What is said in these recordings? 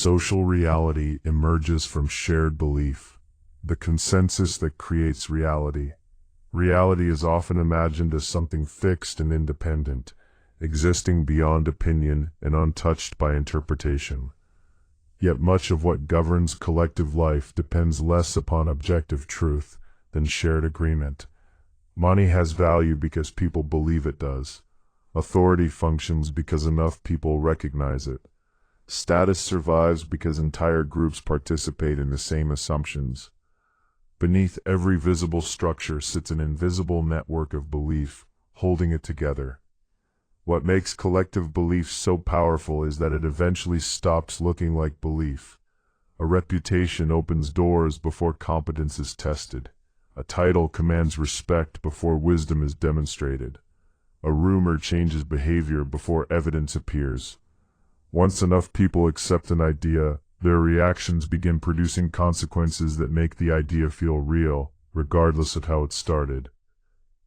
Social reality emerges from shared belief, the consensus that creates reality. Reality is often imagined as something fixed and independent, existing beyond opinion and untouched by interpretation. Yet much of what governs collective life depends less upon objective truth than shared agreement. Money has value because people believe it does. Authority functions because enough people recognize it. Status survives because entire groups participate in the same assumptions. Beneath every visible structure sits an invisible network of belief, holding it together. What makes collective belief so powerful is that it eventually stops looking like belief. A reputation opens doors before competence is tested. A title commands respect before wisdom is demonstrated. A rumor changes behavior before evidence appears. Once enough people accept an idea, their reactions begin producing consequences that make the idea feel real, regardless of how it started.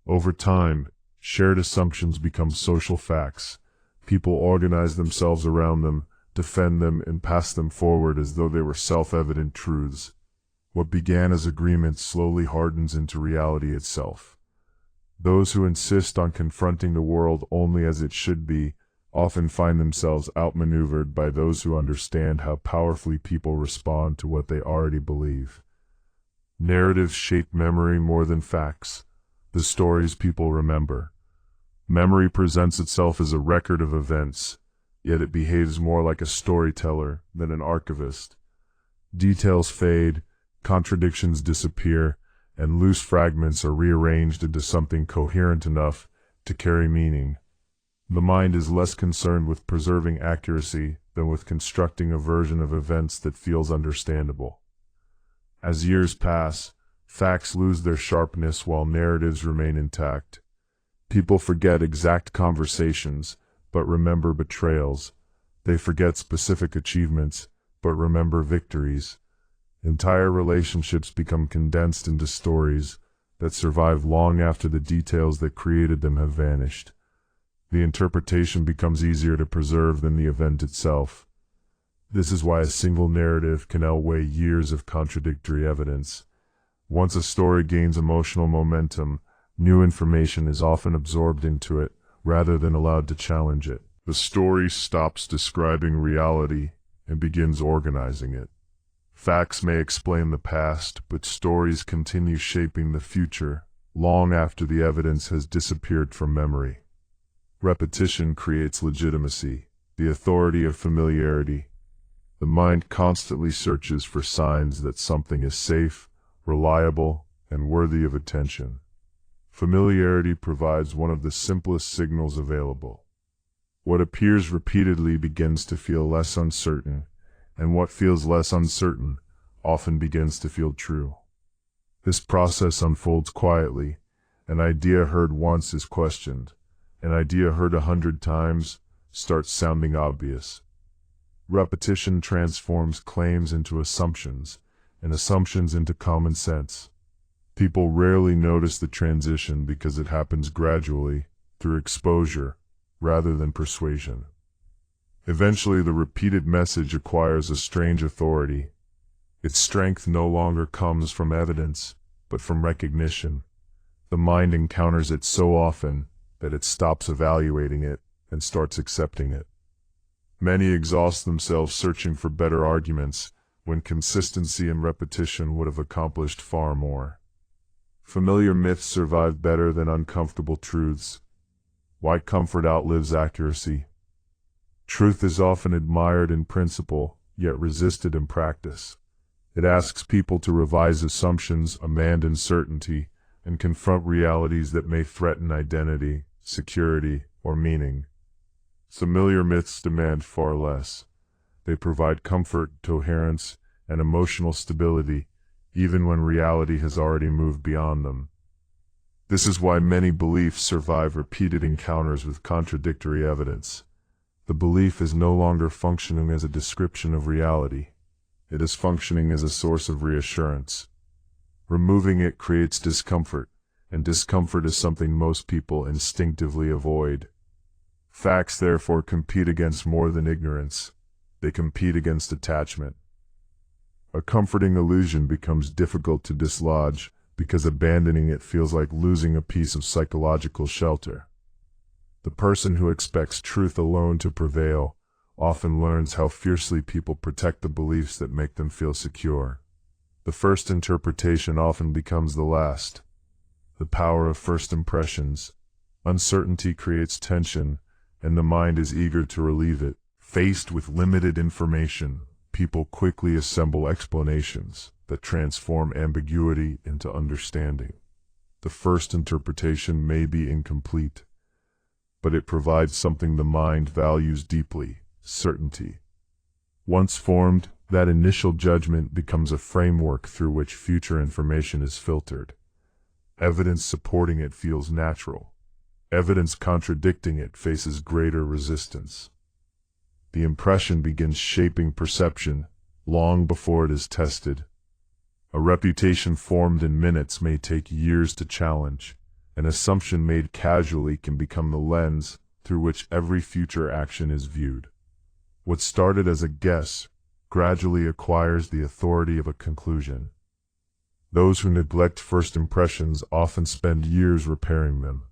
Over time, shared assumptions become social facts. People organize themselves around them, defend them, and pass them forward as though they were self-evident truths. What began as agreement slowly hardens into reality itself. Those who insist on confronting the world only as it should be often find themselves outmaneuvered by those who understand how powerfully people respond to what they already believe. Narratives shape memory more than facts, the stories people remember. Memory presents itself as a record of events, yet it behaves more like a storyteller than an archivist. Details fade, contradictions disappear, and loose fragments are rearranged into something coherent enough to carry meaning. The mind is less concerned with preserving accuracy than with constructing a version of events that feels understandable. As years pass, facts lose their sharpness while narratives remain intact. People forget exact conversations, but remember betrayals. They forget specific achievements, but remember victories. Entire relationships become condensed into stories that survive long after the details that created them have vanished. The interpretation becomes easier to preserve than the event itself. This is why a single narrative can outweigh years of contradictory evidence. Once a story gains emotional momentum, new information is often absorbed into it rather than allowed to challenge it. The story stops describing reality and begins organizing it. Facts may explain the past, but stories continue shaping the future long after the evidence has disappeared from memory. Repetition creates legitimacy, the authority of familiarity. The mind constantly searches for signs that something is safe, reliable, and worthy of attention. Familiarity provides one of the simplest signals available. What appears repeatedly begins to feel less uncertain, and what feels less uncertain often begins to feel true. This process unfolds quietly. An idea heard once is questioned. An idea heard 100 times starts sounding obvious. Repetition transforms claims into assumptions, and assumptions into common sense. People rarely notice the transition because it happens gradually, through exposure, rather than persuasion. Eventually, the repeated message acquires a strange authority. Its strength no longer comes from evidence, but from recognition. The mind encounters it so often that it stops evaluating it and starts accepting it. Many exhaust themselves searching for better arguments when consistency and repetition would have accomplished far more. Familiar myths survive better than uncomfortable truths. Why comfort outlives accuracy? Truth is often admired in principle, yet resisted in practice. It asks people to revise assumptions, abandon certainty, and confront realities that may threaten identity, security, or meaning. Familiar myths demand far less. They provide comfort, coherence, and emotional stability, even when reality has already moved beyond them. This is why many beliefs survive repeated encounters with contradictory evidence. The belief is no longer functioning as a description of reality. It is functioning as a source of reassurance. Removing it creates discomfort, and discomfort is something most people instinctively avoid. Facts therefore compete against more than ignorance. They compete against attachment. A comforting illusion becomes difficult to dislodge because abandoning it feels like losing a piece of psychological shelter. The person who expects truth alone to prevail often learns how fiercely people protect the beliefs that make them feel secure. The first interpretation often becomes the last. The power of first impressions. Uncertainty creates tension, and the mind is eager to relieve it. Faced with limited information, people quickly assemble explanations that transform ambiguity into understanding. The first interpretation may be incomplete, but it provides something the mind values deeply: certainty. Once formed, that initial judgment becomes a framework through which future information is filtered. Evidence supporting it feels natural. Evidence contradicting it faces greater resistance. The impression begins shaping perception long before it is tested. A reputation formed in minutes may take years to challenge. An assumption made casually can become the lens through which every future action is viewed. What started as a guess gradually acquires the authority of a conclusion. Those who neglect first impressions often spend years repairing them.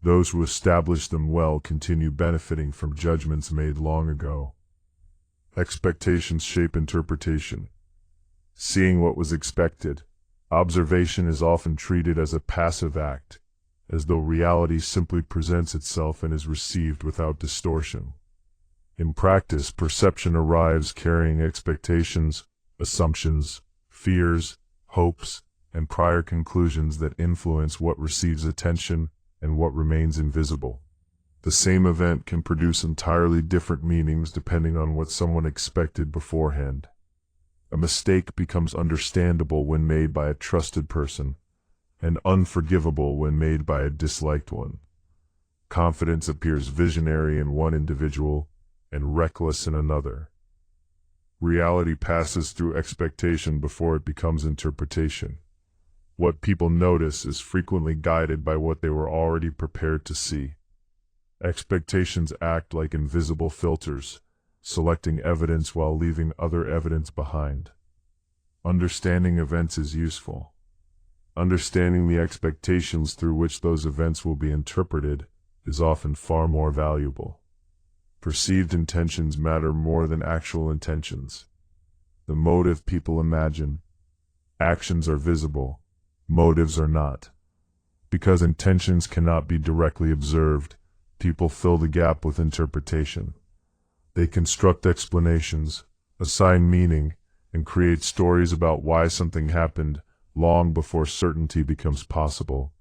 Those who establish them well continue benefiting from judgments made long ago. Expectations shape interpretation. Seeing what was expected, observation is often treated as a passive act, as though reality simply presents itself and is received without distortion. In practice, perception arrives carrying expectations, assumptions, fears, hopes, and prior conclusions that influence what receives attention and what remains invisible. The same event can produce entirely different meanings depending on what someone expected beforehand. A mistake becomes understandable when made by a trusted person, and unforgivable when made by a disliked one. Confidence appears visionary in one individual and reckless in another. Reality passes through expectation before it becomes interpretation. What people notice is frequently guided by what they were already prepared to see. Expectations act like invisible filters, selecting evidence while leaving other evidence behind. Understanding events is useful. Understanding the expectations through which those events will be interpreted is often far more valuable. Perceived intentions matter more than actual intentions. The motive people imagine. Actions are visible. Motives are not. Because intentions cannot be directly observed, people fill the gap with interpretation. They construct explanations, assign meaning, and create stories about why something happened long before certainty becomes possible.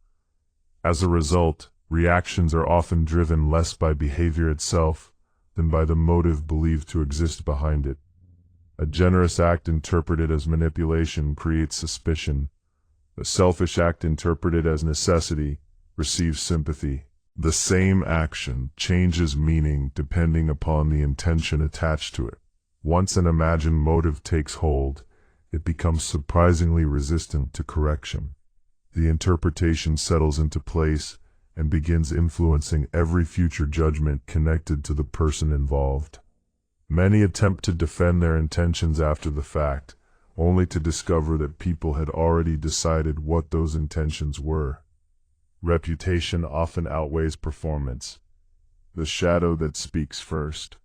As a result, reactions are often driven less by behavior itself than by the motive believed to exist behind it. A generous act interpreted as manipulation creates suspicion. A selfish act interpreted as necessity receives sympathy. The same action changes meaning depending upon the intention attached to it. Once an imagined motive takes hold, it becomes surprisingly resistant to correction. The interpretation settles into place and begins influencing every future judgment connected to the person involved. Many attempt to defend their intentions after the fact, only to discover that people had already decided what those intentions were. Reputation often outweighs performance. The shadow that speaks first.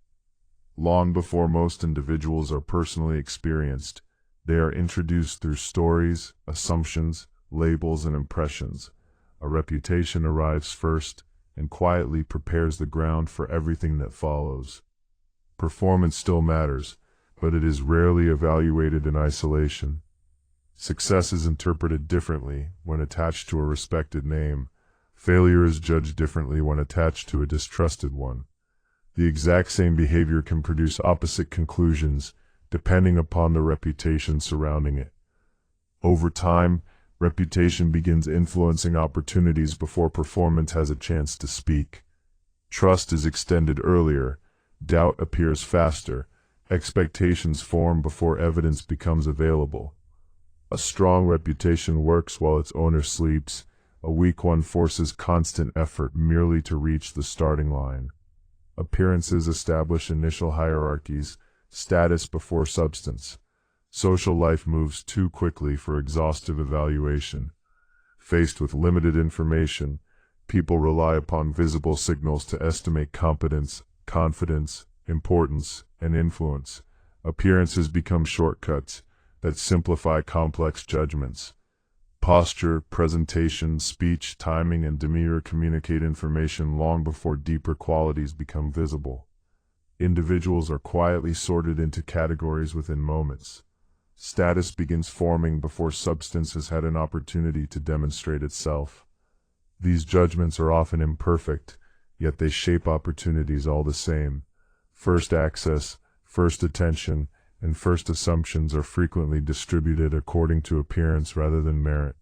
Long before most individuals are personally experienced, they are introduced through stories, assumptions, labels, and impressions. A reputation arrives first and quietly prepares the ground for everything that follows. Performance still matters, but it is rarely evaluated in isolation. Success is interpreted differently when attached to a respected name. Failure is judged differently when attached to a distrusted one. The exact same behavior can produce opposite conclusions, depending upon the reputation surrounding it. Over time, reputation begins influencing opportunities before performance has a chance to speak. Trust is extended earlier, doubt appears faster, expectations form before evidence becomes available. A strong reputation works while its owner sleeps. A weak one forces constant effort merely to reach the starting line. Appearances establish initial hierarchies, Status before substance. Social life moves too quickly for exhaustive evaluation. Faced with limited information, people rely upon visible signals to estimate competence, confidence, importance, and influence. Appearances become shortcuts that simplify complex judgments. Posture, presentation, speech, timing, and demeanor communicate information long before deeper qualities become visible. Individuals are quietly sorted into categories within moments. Status begins forming before substance has had an opportunity to demonstrate itself. These judgments are often imperfect, yet they shape opportunities all the same. First access, first attention, and first assumptions are frequently distributed according to appearance rather than merit.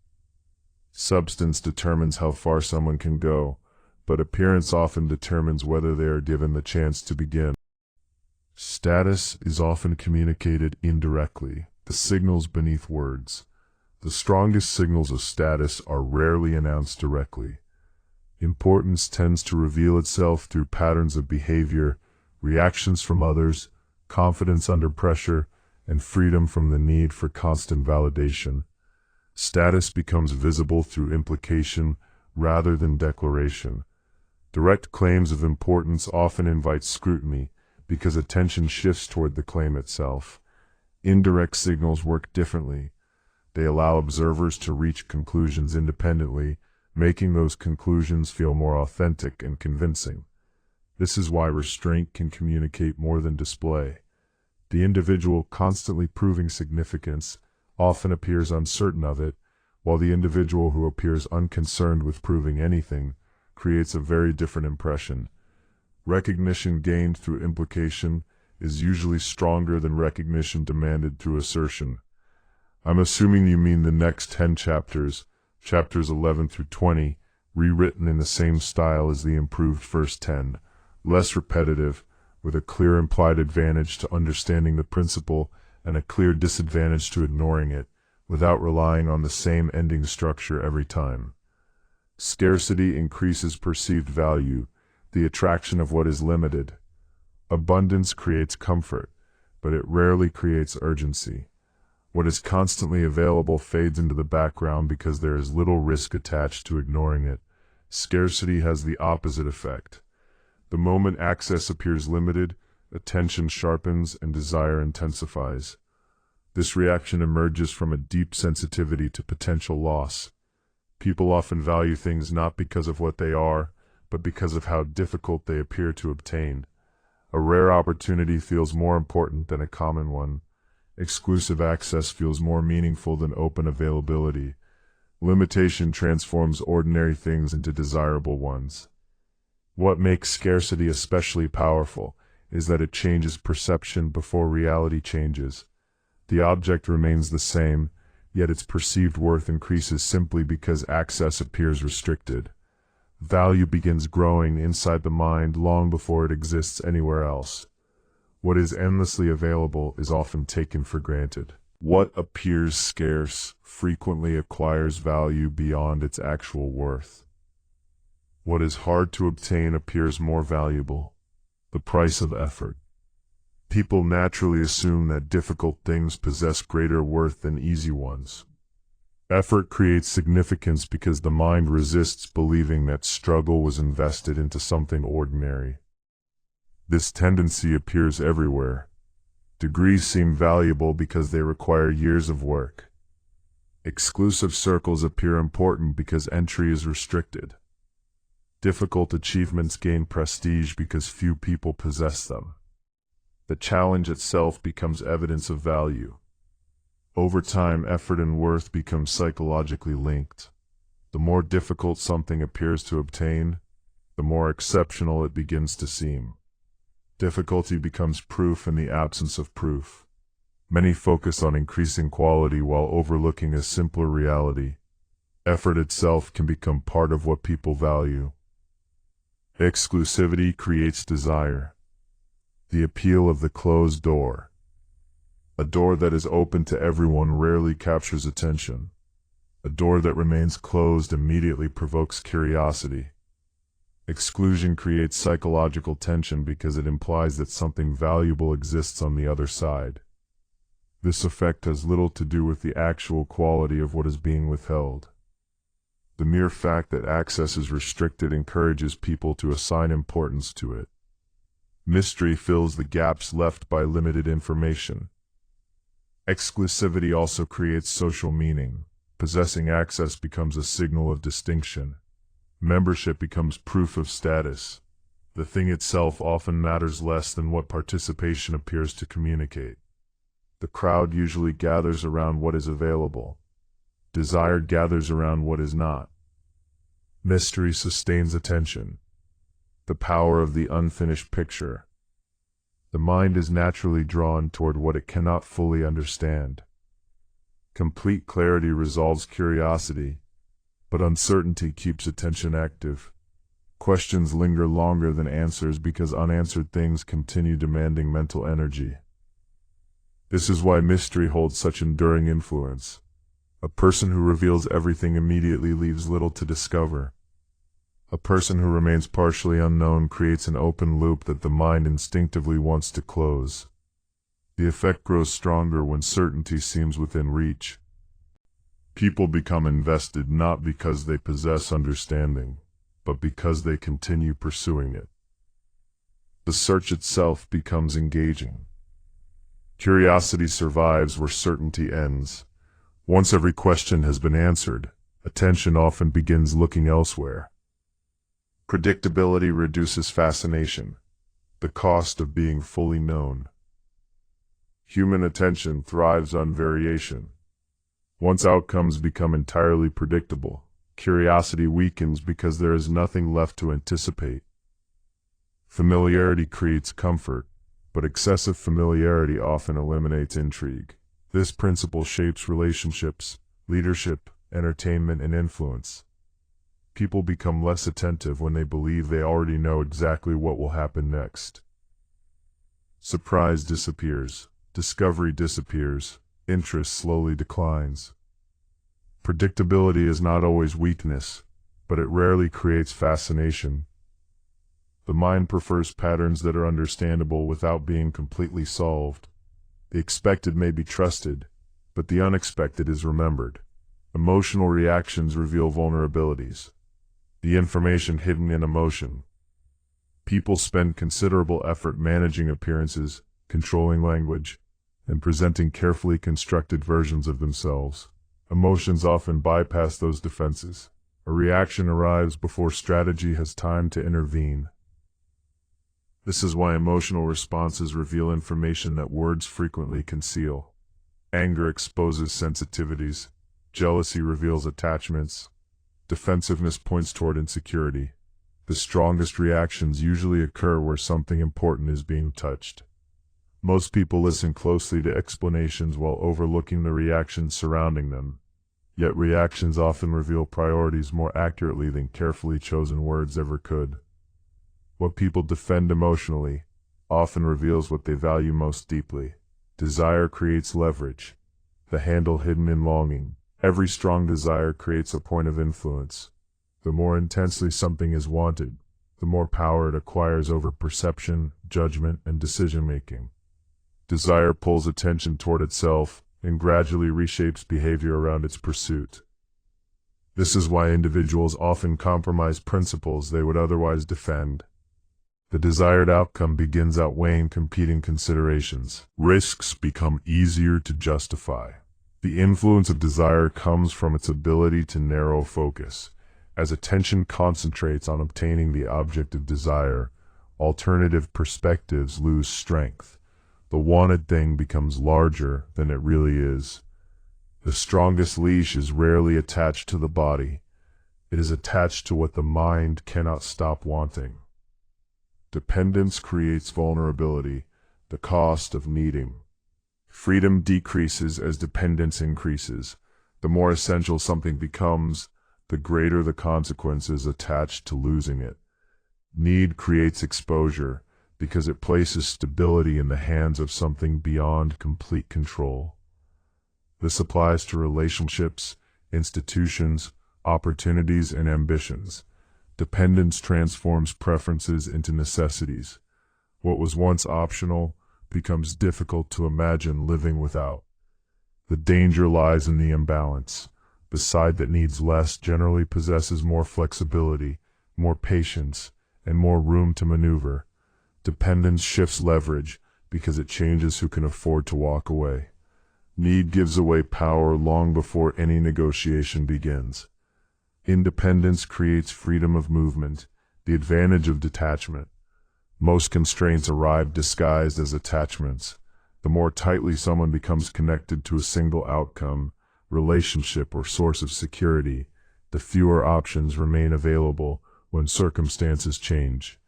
Substance determines how far someone can go, but appearance often determines whether they are given the chance to begin. Status is often communicated indirectly, the signals beneath words. The strongest signals of status are rarely announced directly. Importance tends to reveal itself through patterns of behavior, reactions from others, confidence under pressure, and freedom from the need for constant validation. Status becomes visible through implication rather than declaration. Direct claims of importance often invite scrutiny because attention shifts toward the claim itself. Indirect signals work differently. They allow observers to reach conclusions independently, making those conclusions feel more authentic and convincing. This is why restraint can communicate more than display. The individual constantly proving significance often appears uncertain of it, while the individual who appears unconcerned with proving anything creates a very different impression. Recognition gained through implication is usually stronger than recognition demanded through assertion. I'm assuming you mean the next 10 chapters, chapters 11 through 20, rewritten in the same style as the improved first 10, less repetitive, with a clear implied advantage to understanding the principle and a clear disadvantage to ignoring it, without relying on the same ending structure every time. Scarcity increases perceived value, the attraction of what is limited. Abundance creates comfort, but it rarely creates urgency. What is constantly available fades into the background because there is little risk attached to ignoring it. Scarcity has the opposite effect. The moment access appears limited, attention sharpens and desire intensifies. This reaction emerges from a deep sensitivity to potential loss. People often value things not because of what they are, but because of how difficult they appear to obtain. A rare opportunity feels more important than a common one. Exclusive access feels more meaningful than open availability. Limitation transforms ordinary things into desirable ones. What makes scarcity especially powerful is that it changes perception before reality changes. The object remains the same, yet its perceived worth increases simply because access appears restricted. Value begins growing inside the mind long before it exists anywhere else. What is endlessly available is often taken for granted. What appears scarce frequently acquires value beyond its actual worth. What is hard to obtain appears more valuable. The price of effort. People naturally assume that difficult things possess greater worth than easy ones. Effort creates significance because the mind resists believing that struggle was invested into something ordinary. This tendency appears everywhere. Degrees seem valuable because they require years of work. Exclusive circles appear important because entry is restricted. Difficult achievements gain prestige because few people possess them. The challenge itself becomes evidence of value. Over time, effort and worth become psychologically linked. The more difficult something appears to obtain, the more exceptional it begins to seem. Difficulty becomes proof in the absence of proof. Many focus on increasing quality while overlooking a simpler reality. Effort itself can become part of what people value. Exclusivity creates desire. The appeal of the closed door. A door that is open to everyone rarely captures attention. A door that remains closed immediately provokes curiosity. Exclusion creates psychological tension because it implies that something valuable exists on the other side. This effect has little to do with the actual quality of what is being withheld. The mere fact that access is restricted encourages people to assign importance to it. Mystery fills the gaps left by limited information. Exclusivity also creates social meaning. Possessing access becomes a signal of distinction. Membership becomes proof of status. The thing itself often matters less than what participation appears to communicate. The crowd usually gathers around what is available. Desire gathers around what is not. Mystery sustains attention. The power of the unfinished picture. The mind is naturally drawn toward what it cannot fully understand. Complete clarity resolves curiosity, but uncertainty keeps attention active. Questions linger longer than answers because unanswered things continue demanding mental energy. This is why mystery holds such enduring influence. A person who reveals everything immediately leaves little to discover. A person who remains partially unknown creates an open loop that the mind instinctively wants to close. The effect grows stronger when certainty seems within reach. People become invested not because they possess understanding, but because they continue pursuing it. The search itself becomes engaging. Curiosity survives where certainty ends. Once every question has been answered, attention often begins looking elsewhere. Predictability reduces fascination, the cost of being fully known. Human attention thrives on variation. Once outcomes become entirely predictable, curiosity weakens because there is nothing left to anticipate. Familiarity creates comfort, but excessive familiarity often eliminates intrigue. This principle shapes relationships, leadership, entertainment, and influence. People become less attentive when they believe they already know exactly what will happen next. Surprise disappears, discovery disappears, interest slowly declines. Predictability is not always weakness, but it rarely creates fascination. The mind prefers patterns that are understandable without being completely solved. The expected may be trusted, but the unexpected is remembered. Emotional reactions reveal vulnerabilities. The information hidden in emotion. People spend considerable effort managing appearances, controlling language, and presenting carefully constructed versions of themselves. Emotions often bypass those defenses. A reaction arrives before strategy has time to intervene. This is why emotional responses reveal information that words frequently conceal. Anger exposes sensitivities. Jealousy reveals attachments. Defensiveness points toward insecurity. The strongest reactions usually occur where something important is being touched. Most people listen closely to explanations while overlooking the reactions surrounding them. Yet reactions often reveal priorities more accurately than carefully chosen words ever could. What people defend emotionally often reveals what they value most deeply. Desire creates leverage, the handle hidden in longing. Every strong desire creates a point of influence. The more intensely something is wanted, the more power it acquires over perception, judgment, and decision-making. Desire pulls attention toward itself and gradually reshapes behavior around its pursuit. This is why individuals often compromise principles they would otherwise defend. The desired outcome begins outweighing competing considerations. Risks become easier to justify. The influence of desire comes from its ability to narrow focus. As attention concentrates on obtaining the object of desire, alternative perspectives lose strength. The wanted thing becomes larger than it really is. The strongest leash is rarely attached to the body. It is attached to what the mind cannot stop wanting. Dependence creates vulnerability, the cost of needing. Freedom decreases as dependence increases. The more essential something becomes, the greater the consequences attached to losing it. Need creates exposure because it places stability in the hands of something beyond complete control. This applies to relationships, institutions, opportunities, and ambitions. Dependence transforms preferences into necessities. What was once optional becomes difficult to imagine living without. The danger lies in the imbalance. The side that needs less generally possesses more flexibility, more patience, and more room to maneuver. Dependence shifts leverage because it changes who can afford to walk away. Need gives away power long before any negotiation begins. Independence creates freedom of movement, the advantage of detachment. Most constraints arrive disguised as attachments. The more tightly someone becomes connected to a single outcome, relationship, or source of security, the fewer options remain available when circumstances change.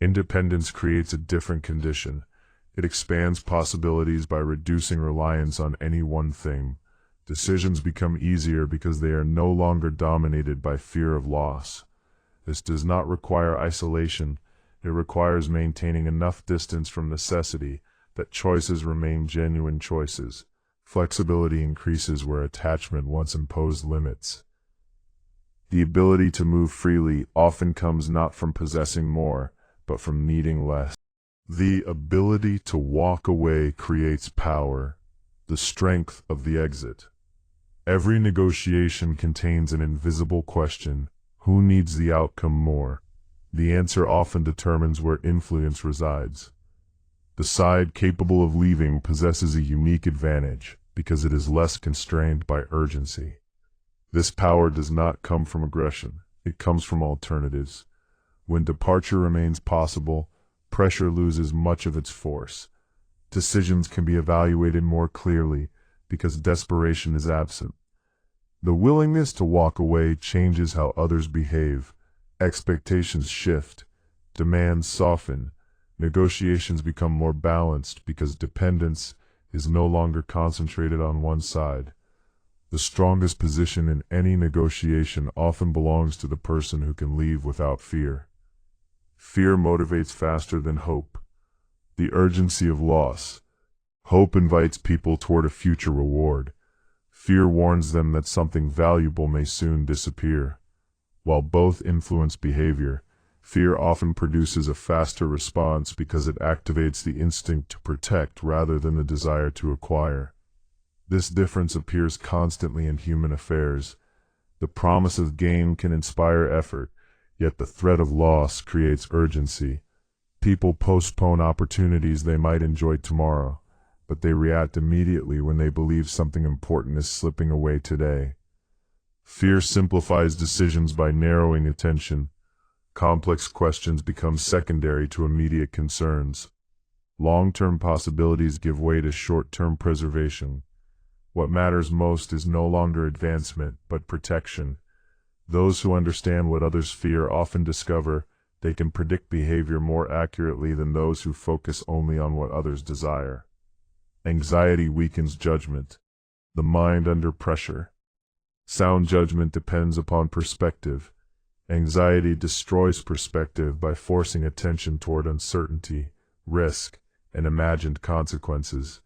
Independence creates a different condition. It expands possibilities by reducing reliance on any one thing. Decisions become easier because they are no longer dominated by fear of loss. This does not require isolation. It requires maintaining enough distance from necessity that choices remain genuine choices. Flexibility increases where attachment once imposed limits. The ability to move freely often comes not from possessing more, but from needing less. The ability to walk away creates power, the strength of the exit. Every negotiation contains an invisible question: who needs the outcome more? The answer often determines where influence resides. The side capable of leaving possesses a unique advantage because it is less constrained by urgency. This power does not come from aggression, it comes from alternatives. When departure remains possible, pressure loses much of its force. Decisions can be evaluated more clearly because desperation is absent. The willingness to walk away changes how others behave. Expectations shift, demands soften, negotiations become more balanced because dependence is no longer concentrated on one side. The strongest position in any negotiation often belongs to the person who can leave without fear. Fear motivates faster than hope. The urgency of loss. Hope invites people toward a future reward. Fear warns them that something valuable may soon disappear. While both influence behavior, fear often produces a faster response because it activates the instinct to protect rather than the desire to acquire. This difference appears constantly in human affairs. The promise of gain can inspire effort, yet the threat of loss creates urgency. People postpone opportunities they might enjoy tomorrow, but they react immediately when they believe something important is slipping away today. Fear simplifies decisions by narrowing attention. Complex questions become secondary to immediate concerns. Long-term possibilities give way to short-term preservation. What matters most is no longer advancement, but protection. Those who understand what others fear often discover they can predict behavior more accurately than those who focus only on what others desire. Anxiety weakens judgment. The mind under pressure. Sound judgment depends upon perspective. Anxiety destroys perspective by forcing attention toward uncertainty, risk, and imagined consequences.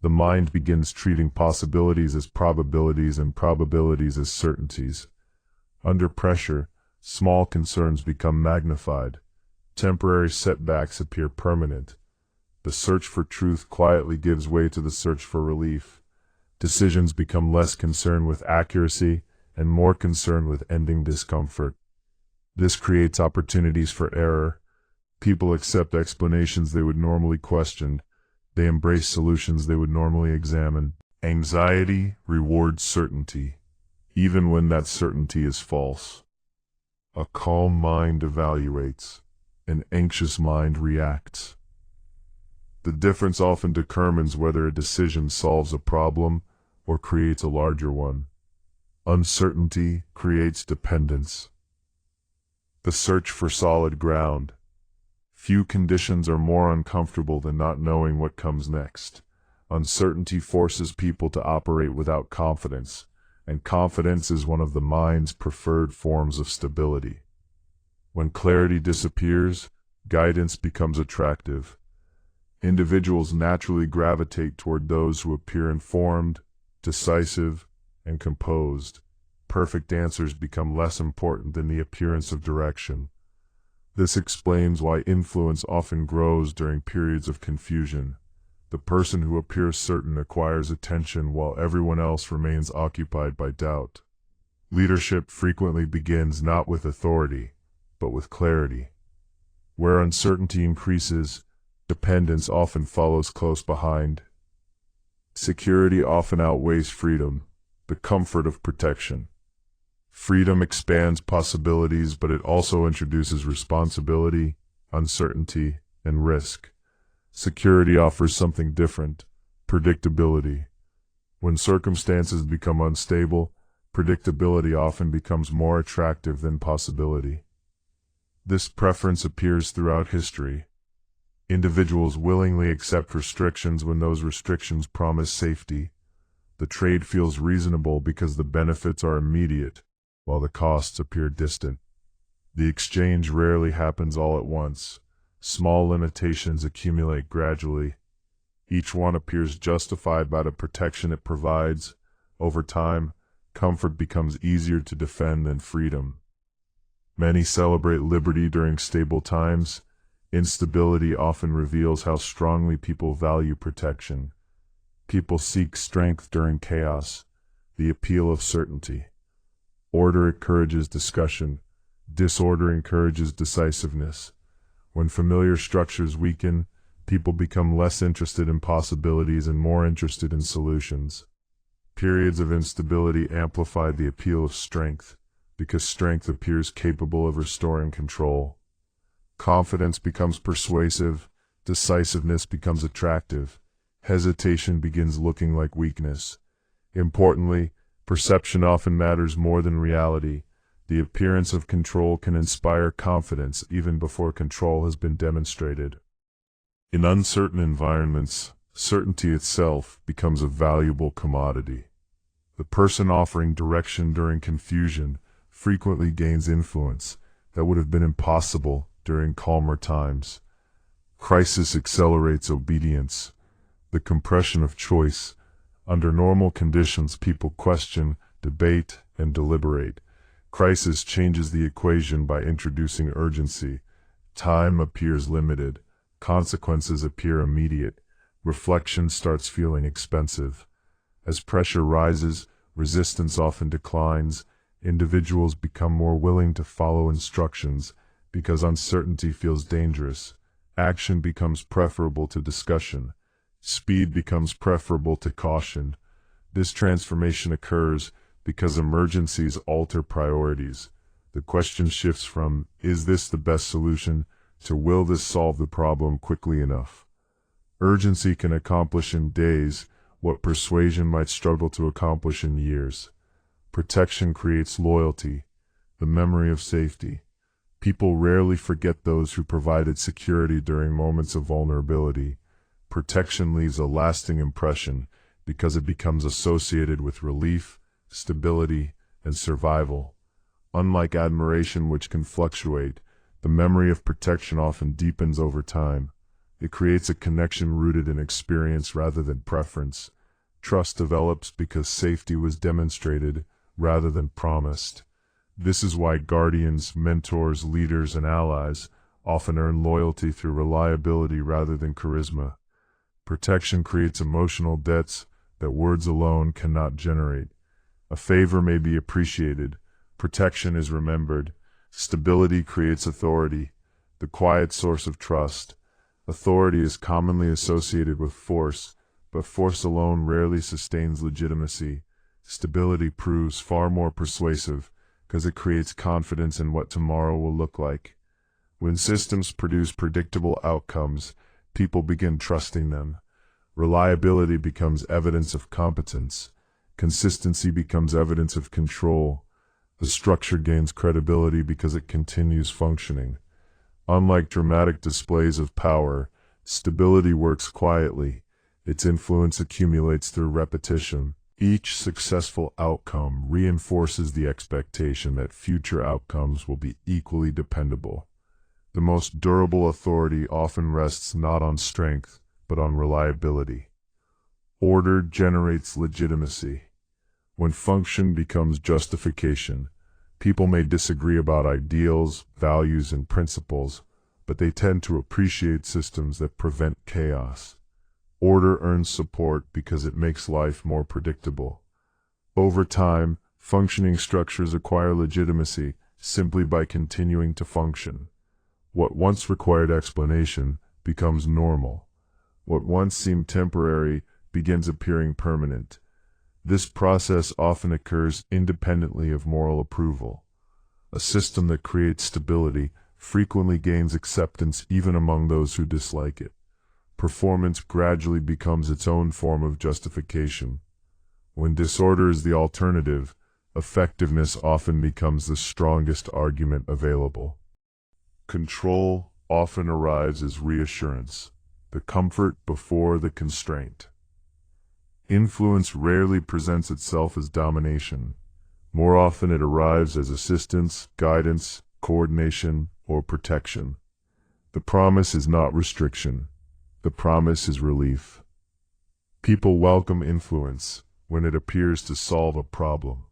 The mind begins treating possibilities as probabilities and probabilities as certainties. Under pressure, small concerns become magnified. Temporary setbacks appear permanent. The search for truth quietly gives way to the search for relief. Decisions become less concerned with accuracy and more concerned with ending discomfort. This creates opportunities for error. People accept explanations they would normally question. They embrace solutions they would normally examine. Anxiety rewards certainty, even when that certainty is false. A calm mind evaluates. An anxious mind reacts. The difference often determines whether a decision solves a problem or creates a larger one. Uncertainty creates dependence. The search for solid ground. Few conditions are more uncomfortable than not knowing what comes next. Uncertainty forces people to operate without confidence, and confidence is one of the mind's preferred forms of stability. When clarity disappears, guidance becomes attractive. Individuals naturally gravitate toward those who appear informed, decisive, and composed. perfect answers become less important than the appearance of direction. This explains why influence often grows during periods of confusion. The person who appears certain acquires attention while everyone else remains occupied by doubt. Leadership frequently begins not with authority, but with clarity. Where uncertainty increases, dependence often follows close behind. Security often outweighs freedom, the comfort of protection. Freedom expands possibilities, but it also introduces responsibility, uncertainty, and risk. Security offers something different: predictability. When circumstances become unstable, predictability often becomes more attractive than possibility. This preference appears throughout history. Individuals willingly accept restrictions when those restrictions promise safety. The trade feels reasonable because the benefits are immediate, while the costs appear distant. The exchange rarely happens all at once. Small limitations accumulate gradually. Each one appears justified by the protection it provides. Over time, comfort becomes easier to defend than freedom. Many celebrate liberty during stable times. Instability often reveals how strongly people value protection. People seek strength during chaos, the appeal of certainty. Order encourages discussion. Disorder encourages decisiveness. When familiar structures weaken, people become less interested in possibilities and more interested in solutions. Periods of instability amplify the appeal of strength, because strength appears capable of restoring control. Confidence becomes persuasive, decisiveness becomes attractive, hesitation begins looking like weakness. Importantly, perception often matters more than reality. The appearance of control can inspire confidence even before control has been demonstrated. In uncertain environments, certainty itself becomes a valuable commodity. The person offering direction during confusion frequently gains influence that would have been impossible during calmer times. Crisis accelerates obedience, the compression of choice. Under normal conditions, people question, debate, and deliberate. Crisis changes the equation by introducing urgency. Time appears limited. Consequences appear immediate. Reflection starts feeling expensive. As pressure rises, resistance often declines. Individuals become more willing to follow instructions because uncertainty feels dangerous. Action becomes preferable to discussion. Speed becomes preferable to caution. This transformation occurs because emergencies alter priorities. The question shifts from, "Is this the best solution?" to, "Will this solve the problem quickly enough?" Urgency can accomplish in days what persuasion might struggle to accomplish in years. Protection creates loyalty, the memory of safety. People rarely forget those who provided security during moments of vulnerability. Protection leaves a lasting impression because it becomes associated with relief, stability, and survival. Unlike admiration, which can fluctuate, the memory of protection often deepens over time. It creates a connection rooted in experience rather than preference. Trust develops because safety was demonstrated rather than promised. This is why guardians, mentors, leaders, and allies often earn loyalty through reliability rather than charisma. Protection creates emotional debts that words alone cannot generate. A favor may be appreciated. Protection is remembered. Stability creates authority, the quiet source of trust. Authority is commonly associated with force, but force alone rarely sustains legitimacy. Stability proves far more persuasive because it creates confidence in what tomorrow will look like. When systems produce predictable outcomes, people begin trusting them. Reliability becomes evidence of competence. Consistency becomes evidence of control. The structure gains credibility because it continues functioning. Unlike dramatic displays of power, stability works quietly. Its influence accumulates through repetition. Each successful outcome reinforces the expectation that future outcomes will be equally dependable. The most durable authority often rests not on strength, but on reliability. Order generates legitimacy. When function becomes justification, people may disagree about ideals, values, and principles, but they tend to appreciate systems that prevent chaos. Order earns support because it makes life more predictable. Over time, functioning structures acquire legitimacy simply by continuing to function. What once required explanation becomes normal. What once seemed temporary begins appearing permanent. This process often occurs independently of moral approval. A system that creates stability frequently gains acceptance even among those who dislike it. Performance gradually becomes its own form of justification. When disorder is the alternative, effectiveness often becomes the strongest argument available. Control often arrives as reassurance, the comfort before the constraint. Influence rarely presents itself as domination. More often it arrives as assistance, guidance, coordination, or protection. The promise is not restriction. The promise is relief. People welcome influence when it appears to solve a problem.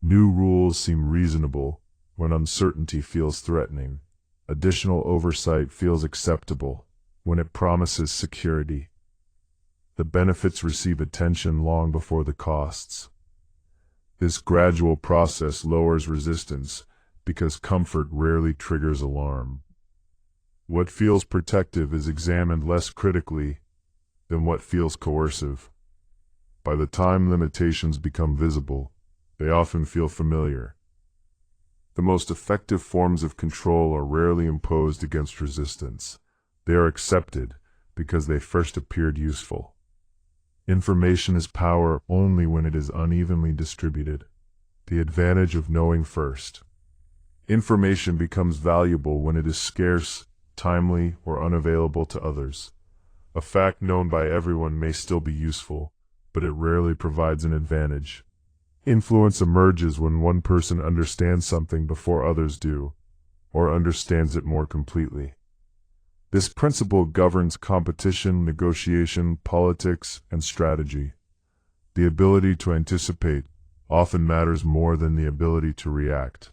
New rules seem reasonable when uncertainty feels threatening. Additional oversight feels acceptable when it promises security. The benefits receive attention long before the costs. This gradual process lowers resistance because comfort rarely triggers alarm. What feels protective is examined less critically than what feels coercive. By the time limitations become visible, they often feel familiar. The most effective forms of control are rarely imposed against resistance. They are accepted because they first appeared useful. Information is power only when it is unevenly distributed. The advantage of knowing first. Information becomes valuable when it is scarce, timely, or unavailable to others. A fact known by everyone may still be useful, but it rarely provides an advantage. Influence emerges when one person understands something before others do, or understands it more completely. This principle governs competition, negotiation, politics, and strategy. The ability to anticipate often matters more than the ability to react.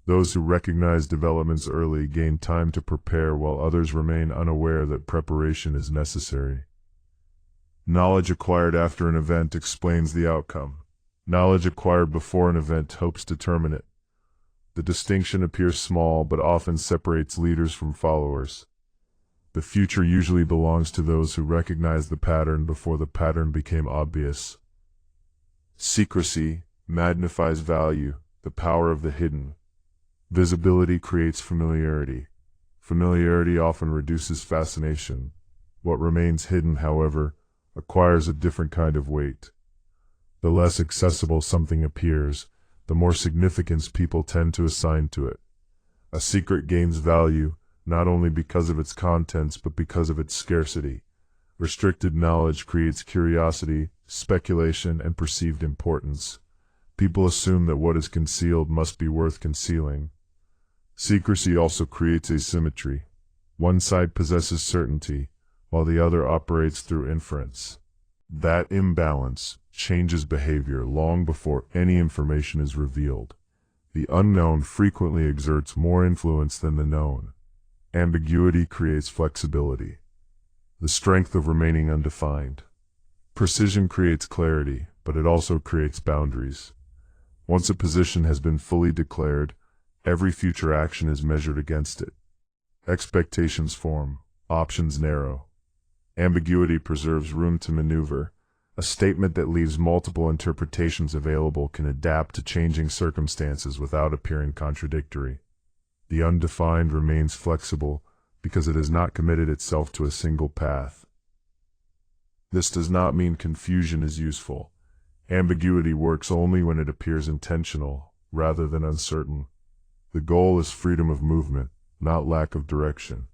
Those who recognize developments early gain time to prepare, while others remain unaware that preparation is necessary. Knowledge acquired after an event explains the outcome. Knowledge acquired before an event helps determine it. The distinction appears small but often separates leaders from followers. The future usually belongs to those who recognize the pattern before the pattern became obvious. Secrecy magnifies value, the power of the hidden. Visibility creates familiarity. Familiarity often reduces fascination. What remains hidden, however, acquires a different kind of weight. The less accessible something appears, the more significance people tend to assign to it. A secret gains value not only because of its contents but because of its scarcity. Restricted knowledge creates curiosity, speculation, and perceived importance. People assume that what is concealed must be worth concealing. Secrecy also creates asymmetry. One side possesses certainty, while the other operates through inference. That imbalance changes behavior long before any information is revealed. The unknown frequently exerts more influence than the known. Ambiguity creates flexibility. The strength of remaining undefined. Precision creates clarity, but it also creates boundaries. Once a position has been fully declared, every future action is measured against it. Expectations form, options narrow. Ambiguity preserves room to maneuver. A statement that leaves multiple interpretations available can adapt to changing circumstances without appearing contradictory. The undefined remains flexible because it has not committed itself to a single path. This does not mean confusion is useful. Ambiguity works only when it appears intentional, rather than uncertain. The goal is freedom of movement, not lack of direction.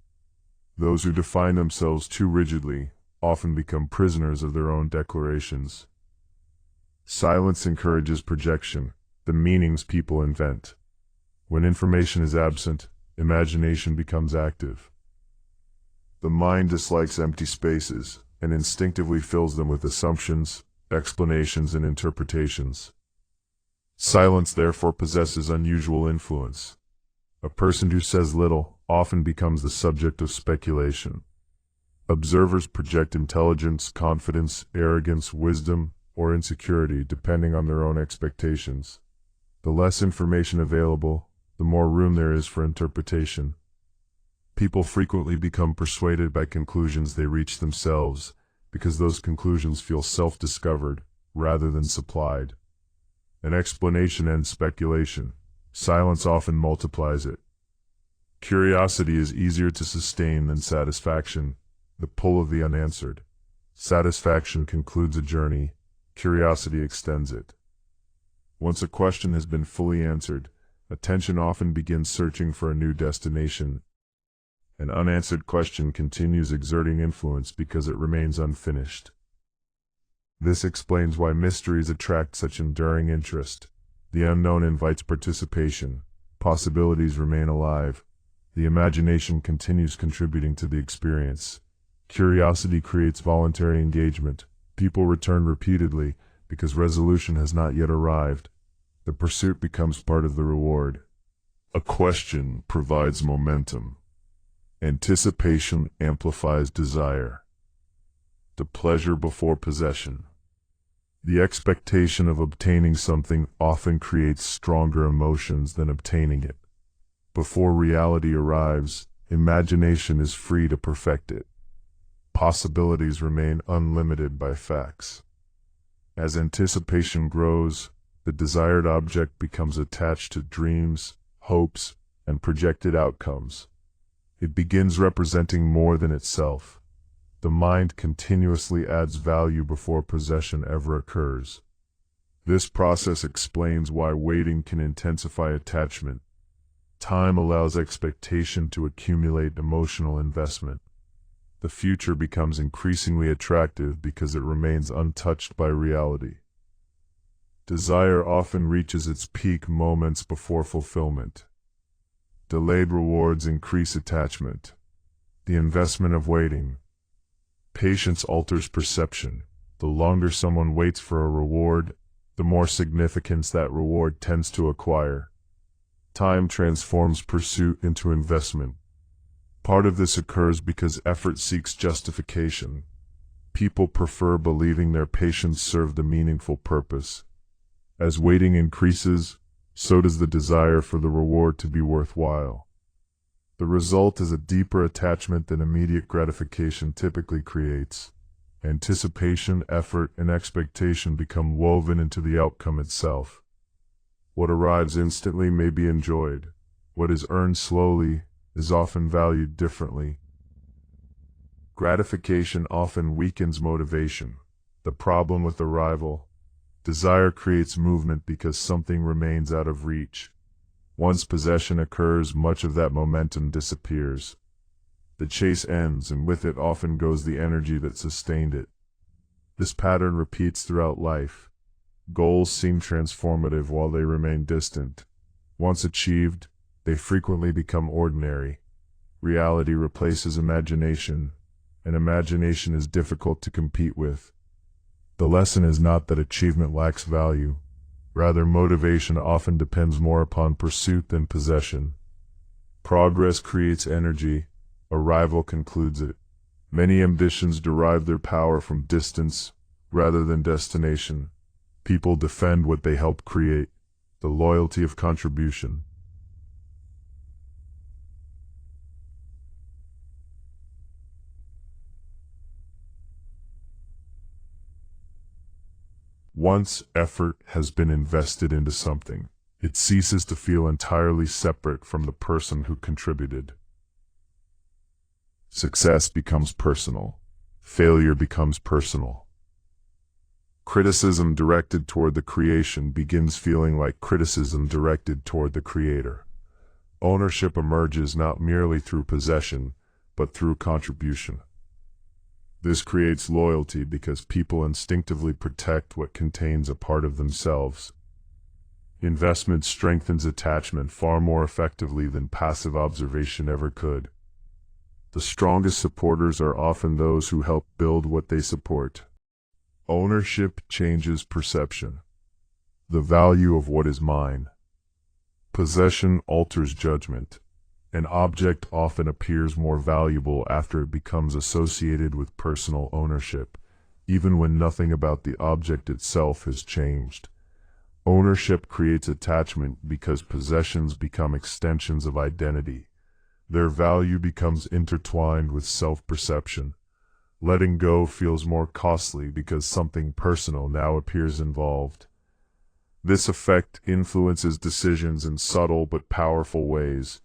Those who define themselves too rigidly often become prisoners of their own declarations. Silence encourages projection, the meanings people invent. When information is absent, imagination becomes active. The mind dislikes empty spaces and instinctively fills them with assumptions, explanations, and interpretations. Silence therefore possesses unusual influence. A person who says little often becomes the subject of speculation. Observers project intelligence, confidence, arrogance, wisdom, or insecurity depending on their own expectations. The less information available, the more room there is for interpretation. People frequently become persuaded by conclusions they reach themselves because those conclusions feel self-discovered rather than supplied. An explanation ends speculation. Silence often multiplies it. Curiosity is easier to sustain than satisfaction, the pull of the unanswered. Satisfaction concludes a journey, curiosity extends it. Once a question has been fully answered, attention often begins searching for a new destination. An unanswered question continues exerting influence because it remains unfinished. This explains why mysteries attract such enduring interest. The unknown invites participation. Possibilities remain alive. The imagination continues contributing to the experience. Curiosity creates voluntary engagement. People return repeatedly because resolution has not yet arrived. The pursuit becomes part of the reward. A question provides momentum. Anticipation amplifies desire. The pleasure before possession. The expectation of obtaining something often creates stronger emotions than obtaining it. Before reality arrives, imagination is free to perfect it. Possibilities remain unlimited by facts. As anticipation grows, the desired object becomes attached to dreams, hopes, and projected outcomes. It begins representing more than itself. The mind continuously adds value before possession ever occurs. This process explains why waiting can intensify attachment. Time allows expectation to accumulate emotional investment. The future becomes increasingly attractive because it remains untouched by reality. Desire often reaches its peak moments before fulfillment. Delayed rewards increase attachment. The investment of waiting. Patience alters perception. The longer someone waits for a reward, the more significance that reward tends to acquire. Time transforms pursuit into investment. Part of this occurs because effort seeks justification. People prefer believing their patience served a meaningful purpose. As waiting increases, so does the desire for the reward to be worthwhile. The result is a deeper attachment than immediate gratification typically creates. Anticipation, effort, and expectation become woven into the outcome itself. What arrives instantly may be enjoyed. What is earned slowly is often valued differently. Gratification often weakens motivation. The problem with arrival: desire creates movement because something remains out of reach. Once possession occurs, much of that momentum disappears. The chase ends, and with it often goes the energy that sustained it. This pattern repeats throughout life. Goals seem transformative while they remain distant. Once achieved, they frequently become ordinary. Reality replaces imagination, and imagination is difficult to compete with. The lesson is not that achievement lacks value. Rather, motivation often depends more upon pursuit than possession. Progress creates energy. Arrival concludes it. Many ambitions derive their power from distance rather than destination. People defend what they help create, the loyalty of contribution. Once effort has been invested into something, it ceases to feel entirely separate from the person who contributed. Success becomes personal. Failure becomes personal. Criticism directed toward the creation begins feeling like criticism directed toward the creator. Ownership emerges not merely through possession, but through contribution. This creates loyalty because people instinctively protect what contains a part of themselves. Investment strengthens attachment far more effectively than passive observation ever could. The strongest supporters are often those who help build what they support. Ownership changes perception. The value of what is mine. Possession alters judgment. An object often appears more valuable after it becomes associated with personal ownership, even when nothing about the object itself has changed. Ownership creates attachment because possessions become extensions of identity. Their value becomes intertwined with self-perception. Letting go feels more costly because something personal now appears involved. This effect influences decisions in subtle but powerful ways.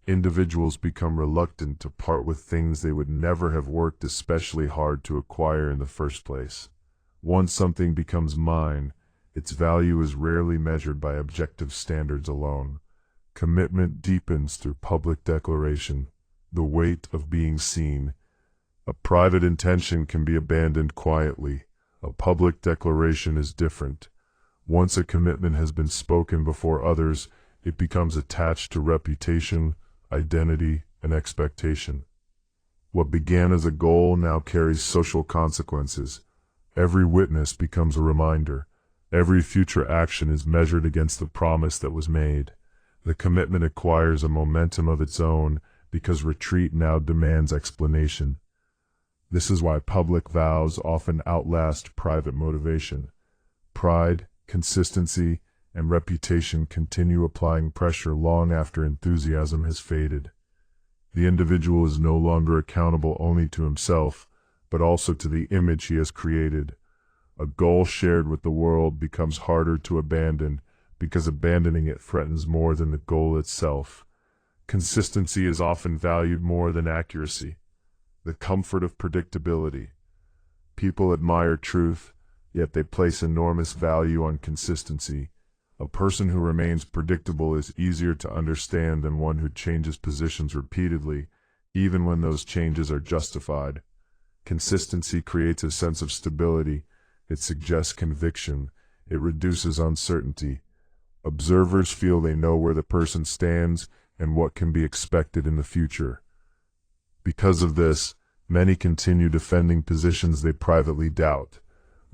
Individuals become reluctant to part with things they would never have worked especially hard to acquire in the first place. Once something becomes mine, its value is rarely measured by objective standards alone. Commitment deepens through public declaration, the weight of being seen. A private intention can be abandoned quietly. A public declaration is different. Once a commitment has been spoken before others, it becomes attached to reputation, identity, and expectation. What began as a goal now carries social consequences. Every witness becomes a reminder. Every future action is measured against the promise that was made. The commitment acquires a momentum of its own because retreat now demands explanation. This is why public vows often outlast private motivation. Pride, consistency, and reputation continue applying pressure long after enthusiasm has faded. The individual is no longer accountable only to himself, but also to the image he has created. A goal shared with the world becomes harder to abandon because abandoning it threatens more than the goal itself. Consistency is often valued more than accuracy. The comfort of predictability. People admire truth, yet they place enormous value on consistency. A person who remains predictable is easier to understand than one who changes positions repeatedly, even when those changes are justified. Consistency creates a sense of stability. It suggests conviction. It reduces uncertainty. Observers feel they know where the person stands and what can be expected in the future. Because of this, many continue defending positions they privately doubt.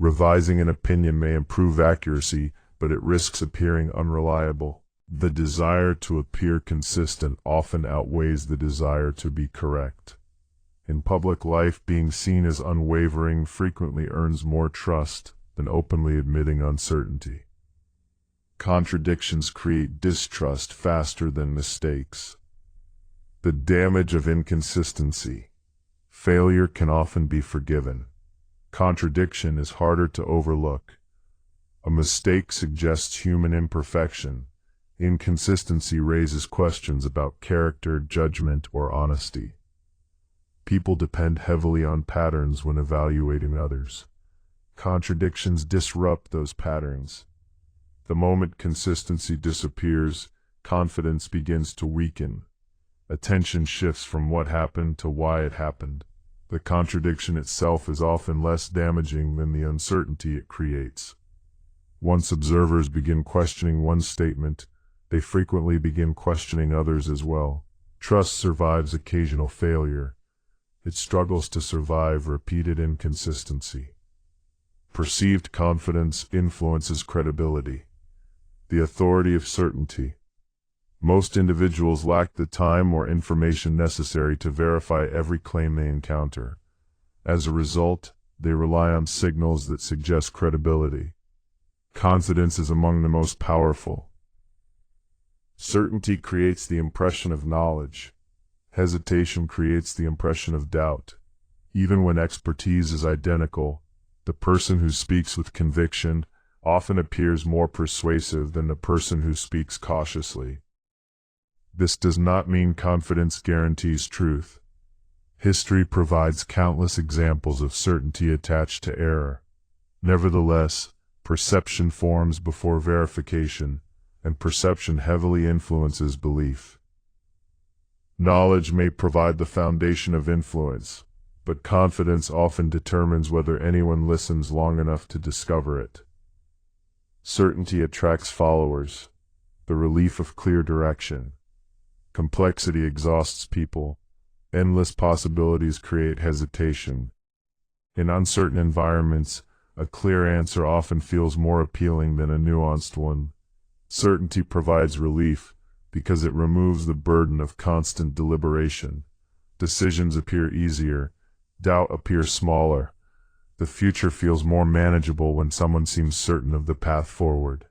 Revising an opinion may improve accuracy, but it risks appearing unreliable. The desire to appear consistent often outweighs the desire to be correct. In public life, being seen as unwavering frequently earns more trust than openly admitting uncertainty. Contradictions create distrust faster than mistakes. The damage of inconsistency. Failure can often be forgiven. Contradiction is harder to overlook. A mistake suggests human imperfection. Inconsistency raises questions about character, judgment, or honesty. People depend heavily on patterns when evaluating others. Contradictions disrupt those patterns. The moment consistency disappears, confidence begins to weaken. Attention shifts from what happened to why it happened. The contradiction itself is often less damaging than the uncertainty it creates. Once observers begin questioning one statement, they frequently begin questioning others as well. Trust survives occasional failure. It struggles to survive repeated inconsistency. Perceived confidence influences credibility. The authority of certainty. Most individuals lack the time or information necessary to verify every claim they encounter. As a result, they rely on signals that suggest credibility. Confidence is among the most powerful. Certainty creates the impression of knowledge. Hesitation creates the impression of doubt. Even when expertise is identical, the person who speaks with conviction often appears more persuasive than the person who speaks cautiously. This does not mean confidence guarantees truth. History provides countless examples of certainty attached to error. Nevertheless, perception forms before verification, and perception heavily influences belief. Knowledge may provide the foundation of influence, but confidence often determines whether anyone listens long enough to discover it. Certainty attracts followers, the relief of clear direction. Complexity exhausts people. Endless possibilities create hesitation. In uncertain environments, A clear answer often feels more appealing than a nuanced one. Certainty provides relief because it removes the burden of constant deliberation. Decisions appear easier, doubt appears smaller. The future feels more manageable when someone seems certain of the path forward.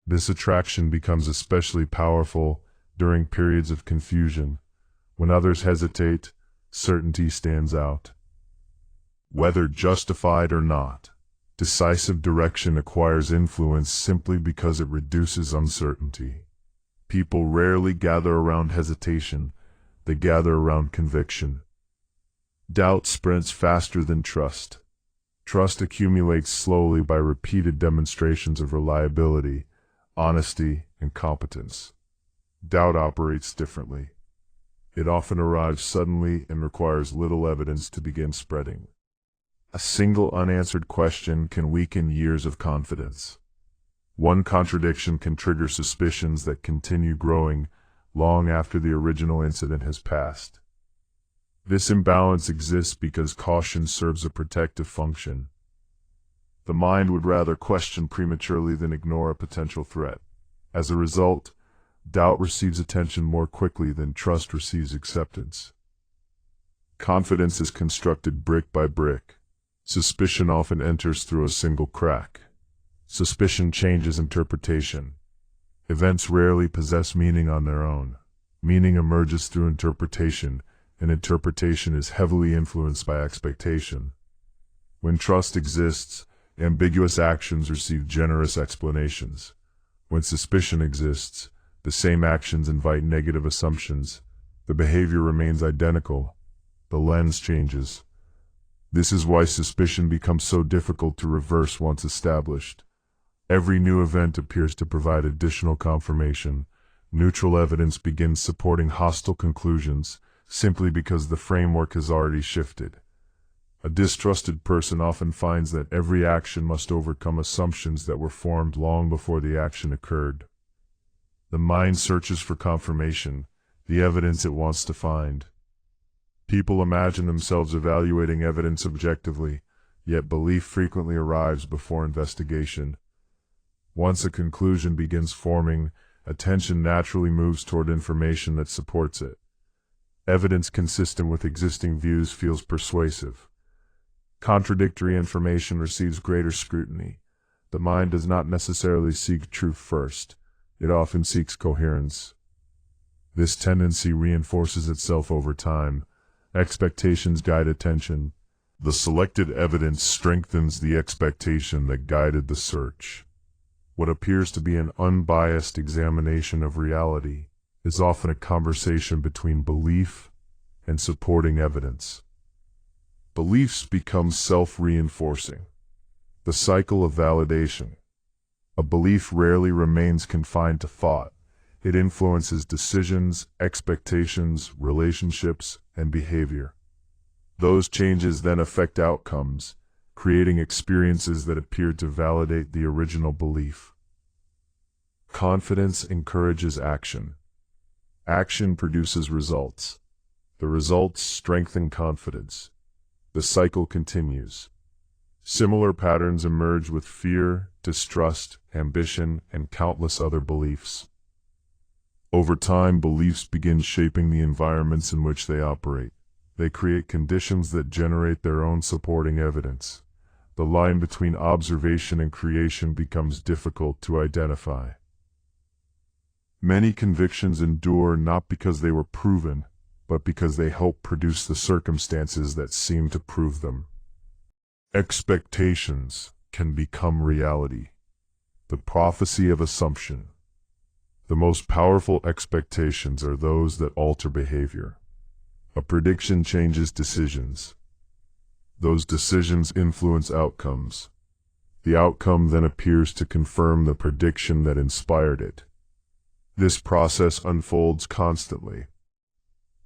This attraction becomes especially powerful during periods of confusion. When others hesitate, certainty stands out. Whether justified or not, decisive direction acquires influence simply because it reduces uncertainty. People rarely gather around hesitation, they gather around conviction. Doubt sprints faster than trust. Trust accumulates slowly by repeated demonstrations of reliability, honesty, and competence. Doubt operates differently. It often arrives suddenly and requires little evidence to begin spreading. A single unanswered question can weaken years of confidence. One contradiction can trigger suspicions that continue growing long after the original incident has passed. This imbalance exists because caution serves a protective function. The mind would rather question prematurely than ignore a potential threat. As a result, doubt receives attention more quickly than trust receives acceptance. Confidence is constructed brick by brick. Suspicion often enters through a single crack. Suspicion changes interpretation. Events rarely possess meaning on their own. Meaning emerges through interpretation, and interpretation is heavily influenced by expectation. When trust exists, ambiguous actions receive generous explanations. When suspicion exists, the same actions invite negative assumptions. The behavior remains identical. The lens changes. This is why suspicion becomes so difficult to reverse once established. Every new event appears to provide additional confirmation. Neutral evidence begins supporting hostile conclusions simply because the framework has already shifted. A distrusted person often finds that every action must overcome assumptions that were formed long before the action occurred. The mind searches for confirmation, the evidence it wants to find. People imagine themselves evaluating evidence objectively, yet belief frequently arrives before investigation. Once a conclusion begins forming, attention naturally moves toward information that supports it. Evidence consistent with existing views feels persuasive. Contradictory information receives greater scrutiny. The mind does not necessarily seek truth first. It often seeks coherence. This tendency reinforces itself over time. Expectations guide attention. The selected evidence strengthens the expectation that guided the search. What appears to be an unbiased examination of reality is often a conversation between belief and supporting evidence. Beliefs become self-reinforcing. The cycle of validation. A belief rarely remains confined to thought. It influences decisions, expectations, relationships, and behavior. Those changes then affect outcomes, creating experiences that appear to validate the original belief. Confidence encourages action. Action produces results. The results strengthen confidence. The cycle continues. Similar patterns emerge with fear, distrust, ambition, and countless other beliefs. Over time, beliefs begin shaping the environments in which they operate. They create conditions that generate their own supporting evidence. The line between observation and creation becomes difficult to identify. Many convictions endure not because they were proven, but because they help produce the circumstances that seem to prove them. Expectations can become reality. The prophecy of assumption. The most powerful expectations are those that alter behavior. A prediction changes decisions. Those decisions influence outcomes. The outcome then appears to confirm the prediction that inspired it. This process unfolds constantly.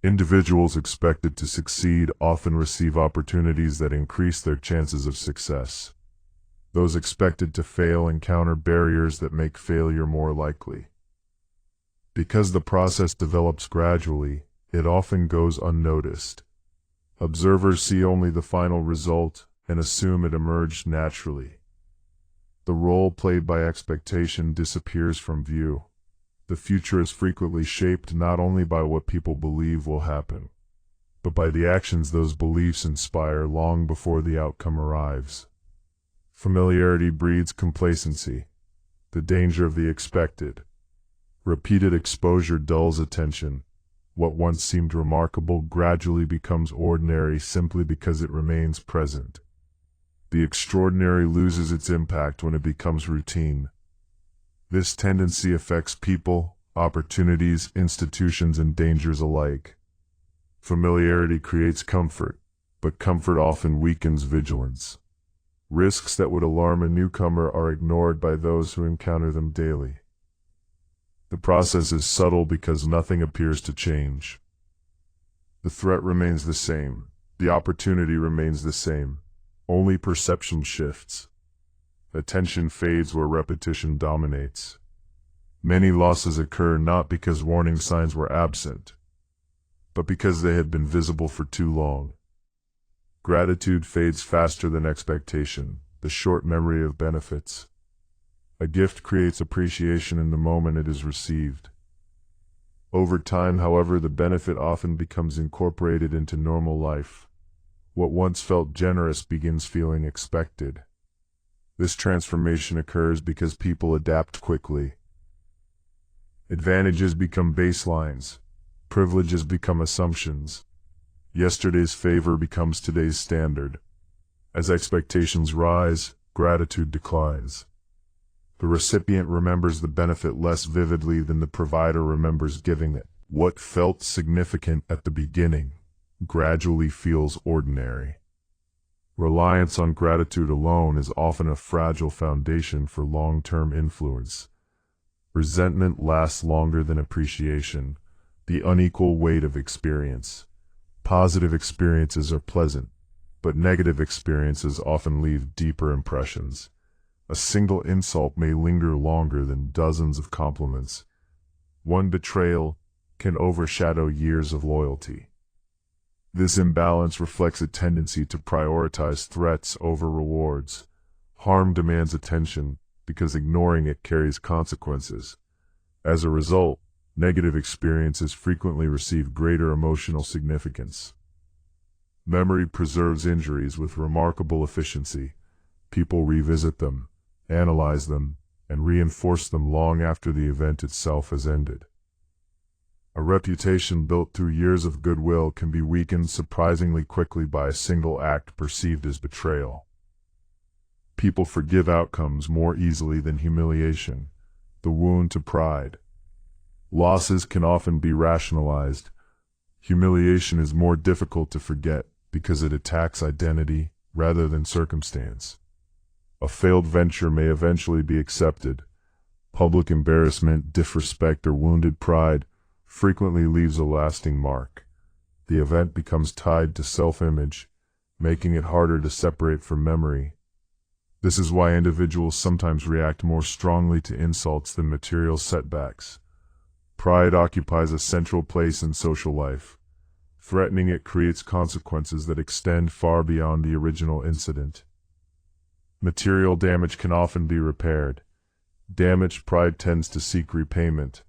Individuals expected to succeed often receive opportunities that increase their chances of success. Those expected to fail encounter barriers that make failure more likely. Because the process develops gradually, it often goes unnoticed. Observers see only the final result, and assume it emerged naturally. The role played by expectation disappears from view. The future is frequently shaped not only by what people believe will happen, but by the actions those beliefs inspire long before the outcome arrives. Familiarity breeds complacency, the danger of the expected. Repeated exposure dulls attention. What once seemed remarkable gradually becomes ordinary simply because it remains present. The extraordinary loses its impact when it becomes routine. This tendency affects people, opportunities, institutions, and dangers alike. Familiarity creates comfort, but comfort often weakens vigilance. Risks that would alarm a newcomer are ignored by those who encounter them daily. The process is subtle because nothing appears to change. The threat remains the same. The opportunity remains the same. Only perception shifts. Attention fades where repetition dominates. Many losses occur not because warning signs were absent, but because they had been visible for too long. Gratitude fades faster than expectation, the short memory of benefits. A gift creates appreciation in the moment it is received. Over time, however, the benefit often becomes incorporated into normal life. What once felt generous begins feeling expected. This transformation occurs because people adapt quickly. Advantages become baselines. Privileges become assumptions. Yesterday's favor becomes today's standard. As expectations rise, gratitude declines. The recipient remembers the benefit less vividly than the provider remembers giving it. What felt significant at the beginning gradually feels ordinary. Reliance on gratitude alone is often a fragile foundation for long-term influence. Resentment lasts longer than appreciation, the unequal weight of experience. Positive experiences are pleasant, but negative experiences often leave deeper impressions. A single insult may linger longer than dozens of compliments. One betrayal can overshadow years of loyalty. This imbalance reflects a tendency to prioritize threats over rewards. Harm demands attention because ignoring it carries consequences. As a result, negative experiences frequently receive greater emotional significance. Memory preserves injuries with remarkable efficiency. People revisit them, analyze them, and reinforce them long after the event itself has ended. A reputation built through years of goodwill can be weakened surprisingly quickly by a single act perceived as betrayal. People forgive outcomes more easily than humiliation, the wound to pride. Losses can often be rationalized. Humiliation is more difficult to forget because it attacks identity rather than circumstance. A failed venture may eventually be accepted. Public embarrassment, disrespect, or wounded pride frequently leaves a lasting mark. The event becomes tied to self-image, making it harder to separate from memory. This is why individuals sometimes react more strongly to insults than material setbacks. Pride occupies a central place in social life. Threatening it creates consequences that extend far beyond the original incident. Material damage can often be repaired. Damaged pride tends to seek repayment.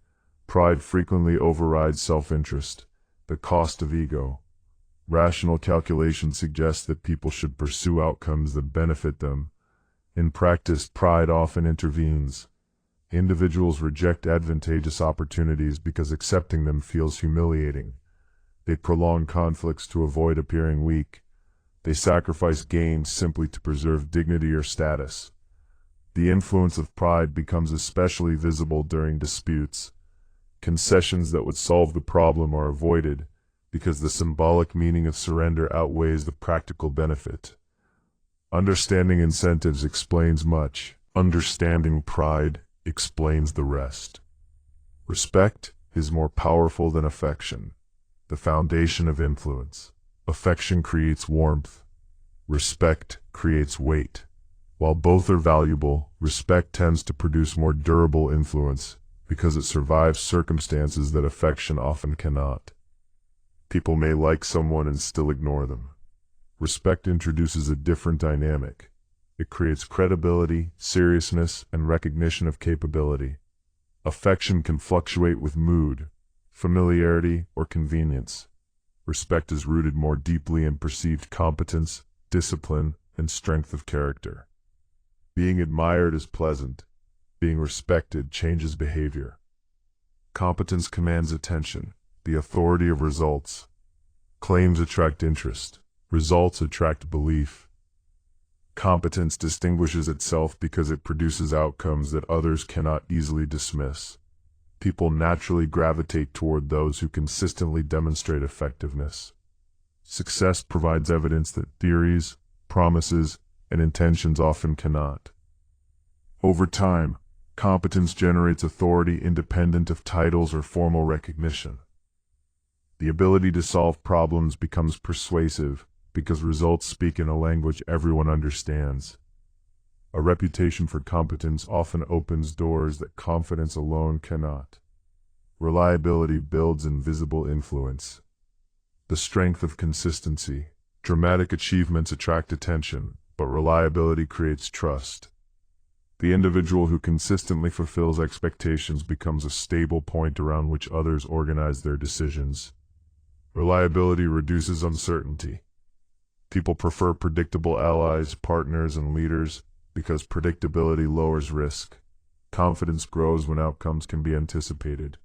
Pride frequently overrides self-interest, the cost of ego. Rational calculation suggests that people should pursue outcomes that benefit them. In practice, pride often intervenes. Individuals reject advantageous opportunities because accepting them feels humiliating. They prolong conflicts to avoid appearing weak. They sacrifice gains simply to preserve dignity or status. The influence of pride becomes especially visible during disputes. Concessions that would solve the problem are avoided because the symbolic meaning of surrender outweighs the practical benefit. Understanding incentives explains much. Understanding pride explains the rest. Respect is more powerful than affection, the foundation of influence. Affection creates warmth. Respect creates weight. While both are valuable, respect tends to produce more durable influence because it survives circumstances that affection often cannot. People may like someone and still ignore them. Respect introduces a different dynamic. It creates credibility, seriousness, and recognition of capability. Affection can fluctuate with mood, familiarity, or convenience. Respect is rooted more deeply in perceived competence, discipline, and strength of character. Being admired is pleasant. Being respected changes behavior. Competence commands attention. The authority of results. Claims attract interest. Results attract belief. Competence distinguishes itself because it produces outcomes that others cannot easily dismiss. People naturally gravitate toward those who consistently demonstrate effectiveness. Success provides evidence that theories, promises, and intentions often cannot. Over time, competence generates authority independent of titles or formal recognition. The ability to solve problems becomes persuasive because results speak in a language everyone understands. A reputation for competence often opens doors that confidence alone cannot. Reliability builds invisible influence. The strength of consistency. Dramatic achievements attract attention, but reliability creates trust. The individual who consistently fulfills expectations becomes a stable point around which others organize their decisions. Reliability reduces uncertainty. People prefer predictable allies, partners, and leaders because predictability lowers risk. Confidence grows when outcomes can be anticipated.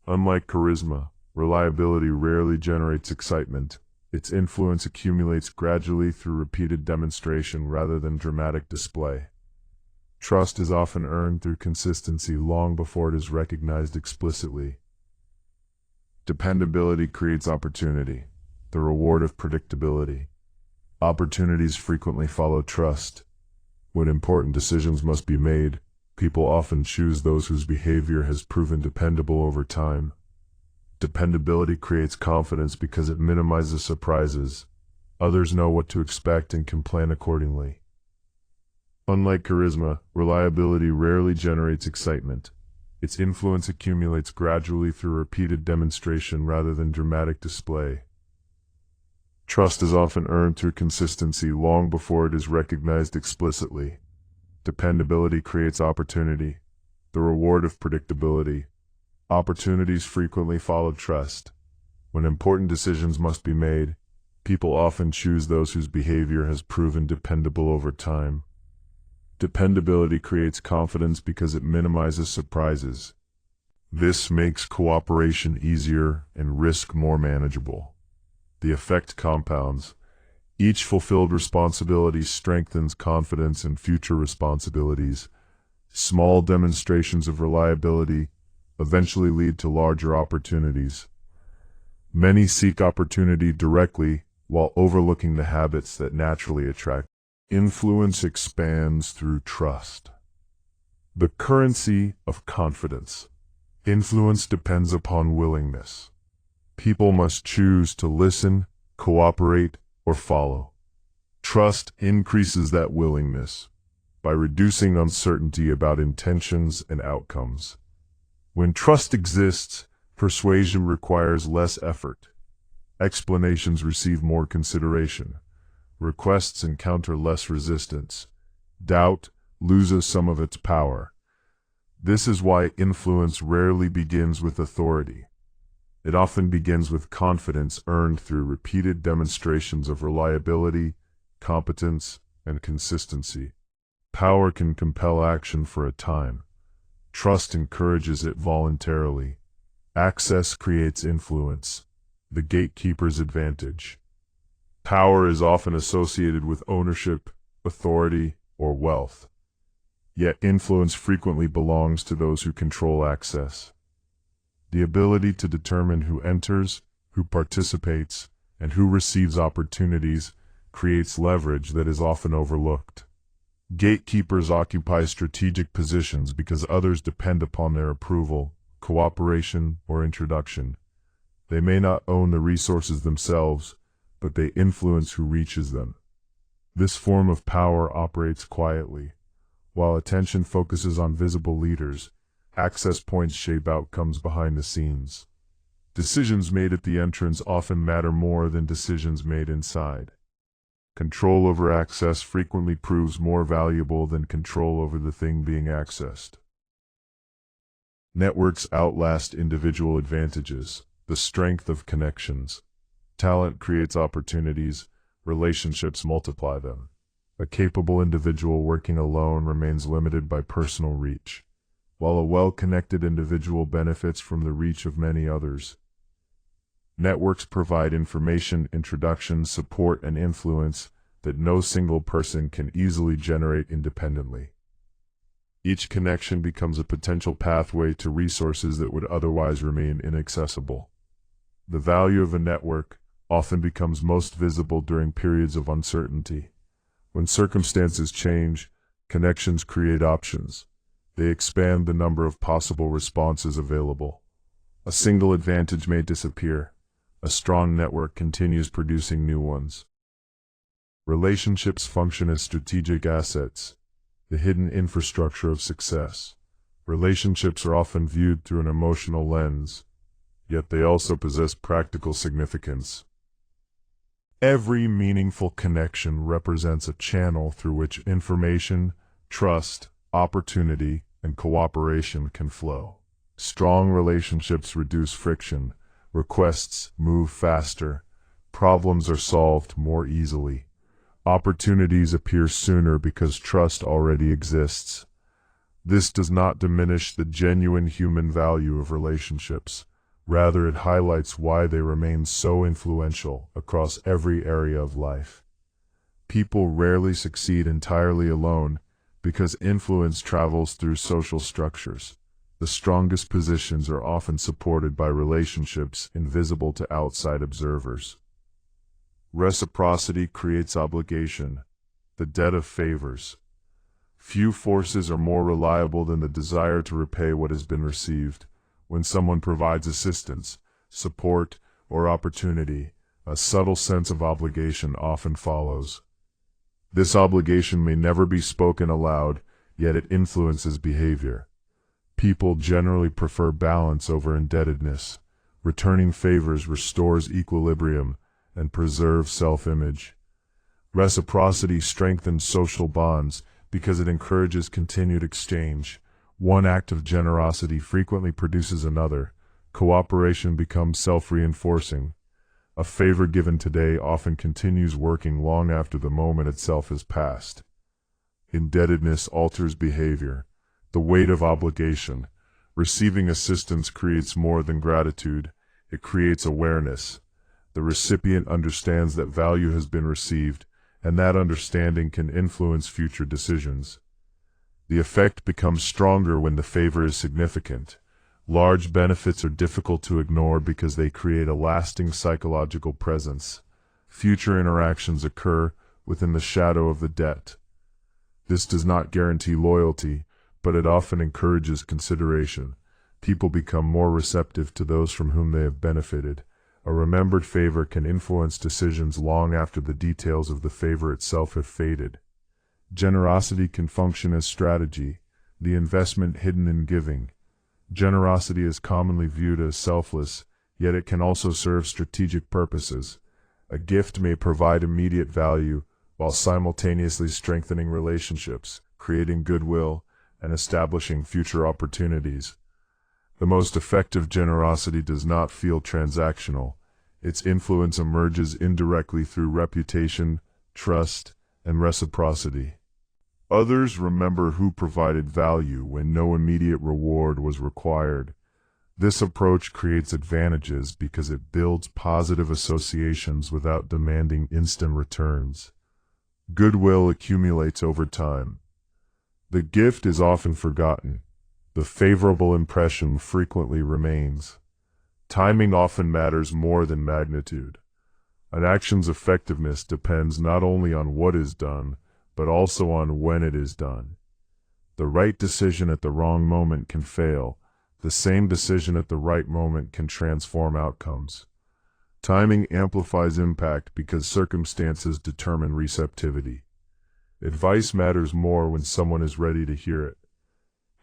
Unlike charisma, reliability rarely generates excitement. Its influence accumulates gradually through repeated demonstration rather than dramatic display. Trust is often earned through consistency long before it is recognized explicitly. Dependability creates opportunity, the reward of predictability. Opportunities frequently follow trust. When important decisions must be made, people often choose those whose behavior has proven dependable over time. Dependability creates confidence because it minimizes surprises. Others know what to expect and can plan accordingly. Unlike charisma, reliability rarely generates excitement. Its influence accumulates gradually through repeated demonstration rather than dramatic display. Trust is often earned through consistency long before it is recognized explicitly. Dependability creates opportunity, the reward of predictability. Opportunities frequently follow trust. When important decisions must be made, people often choose those whose behavior has proven dependable over time. Dependability creates confidence because it minimizes surprises. This makes cooperation easier and risk more manageable. The effect compounds. Each fulfilled responsibility strengthens confidence in future responsibilities. Small demonstrations of reliability eventually lead to larger opportunities. Many seek opportunity directly while overlooking the habits that naturally attract. Influence expands through trust. The currency of confidence. Influence depends upon willingness. People must choose to listen, cooperate, or follow. Trust increases that willingness by reducing uncertainty about intentions and outcomes. When trust exists, persuasion requires less effort. Explanations receive more consideration. Requests encounter less resistance. Doubt loses some of its power. This is why influence rarely begins with authority. It often begins with confidence earned through repeated demonstrations of reliability, competence, and consistency. Power can compel action for a time. Trust encourages it voluntarily. Access creates influence, the gatekeeper's advantage. Power is often associated with ownership, authority, or wealth. Yet influence frequently belongs to those who control access. The ability to determine who enters, who participates, and who receives opportunities creates leverage that is often overlooked. Gatekeepers occupy strategic positions because others depend upon their approval, cooperation, or introduction. They may not own the resources themselves, but they influence who reaches them. This form of power operates quietly. While attention focuses on visible leaders, access points shape outcomes behind the scenes. Decisions made at the entrance often matter more than decisions made inside. Control over access frequently proves more valuable than control over the thing being accessed. Networks outlast individual advantages. The strength of connections. Talent creates opportunities, relationships multiply them. A capable individual working alone remains limited by personal reach, while a well-connected individual benefits from the reach of many others. Networks provide information, introduction, support, and influence that no single person can easily generate independently. Each connection becomes a potential pathway to resources that would otherwise remain inaccessible. The value of a network often becomes most visible during periods of uncertainty. When circumstances change, connections create options. They expand the number of possible responses available. A single advantage may disappear. A strong network continues producing new ones. Relationships function as strategic assets, the hidden infrastructure of success. Relationships are often viewed through an emotional lens, yet they also possess practical significance. Every meaningful connection represents a channel through which information, trust, opportunity, and cooperation can flow. Strong relationships reduce friction, requests move faster, problems are solved more easily. Opportunities appear sooner because trust already exists. This does not diminish the genuine human value of relationships. Rather, it highlights why they remain so influential across every area of life. People rarely succeed entirely alone because influence travels through social structures. The strongest positions are often supported by relationships invisible to outside observers. Reciprocity creates obligation, the debt of favors. Few forces are more reliable than the desire to repay what has been received. When someone provides assistance, support, or opportunity, a subtle sense of obligation often follows. This obligation may never be spoken aloud, yet it influences behavior. People generally prefer balance over indebtedness. Returning favors restores equilibrium and preserves self-image. Reciprocity strengthens social bonds because it encourages continued exchange. One act of generosity frequently produces another. Cooperation becomes self-reinforcing. A favor given today often continues working long after the moment itself has passed. Indebtedness alters behavior. The weight of obligation. Receiving assistance creates more than gratitude. It creates awareness. The recipient understands that value has been received, and that understanding can influence future decisions. The effect becomes stronger when the favor is significant. Large benefits are difficult to ignore because they create a lasting psychological presence. Future interactions occur within the shadow of the debt. This does not guarantee loyalty, but it often encourages consideration. People become more receptive to those from whom they have benefited. A remembered favor can influence decisions long after the details of the favor itself have faded. Generosity can function as strategy, the investment hidden in giving. Generosity is commonly viewed as selfless, yet it can also serve strategic purposes. A gift may provide immediate value while simultaneously strengthening relationships, creating goodwill, and establishing future opportunities. The most effective generosity does not feel transactional. Its influence emerges indirectly through reputation, trust, and reciprocity. Others remember who provided value when no immediate reward was required. This approach creates advantages because it builds positive associations without demanding instant returns. Goodwill accumulates over time. The gift is often forgotten. The favorable impression frequently remains. Timing often matters more than magnitude. An action's effectiveness depends not only on what is done, but also on when it is done. The right decision at the wrong moment can fail. The same decision at the right moment can transform outcomes. Timing amplifies impact because circumstances determine receptivity. Advice matters more when someone is ready to hear it.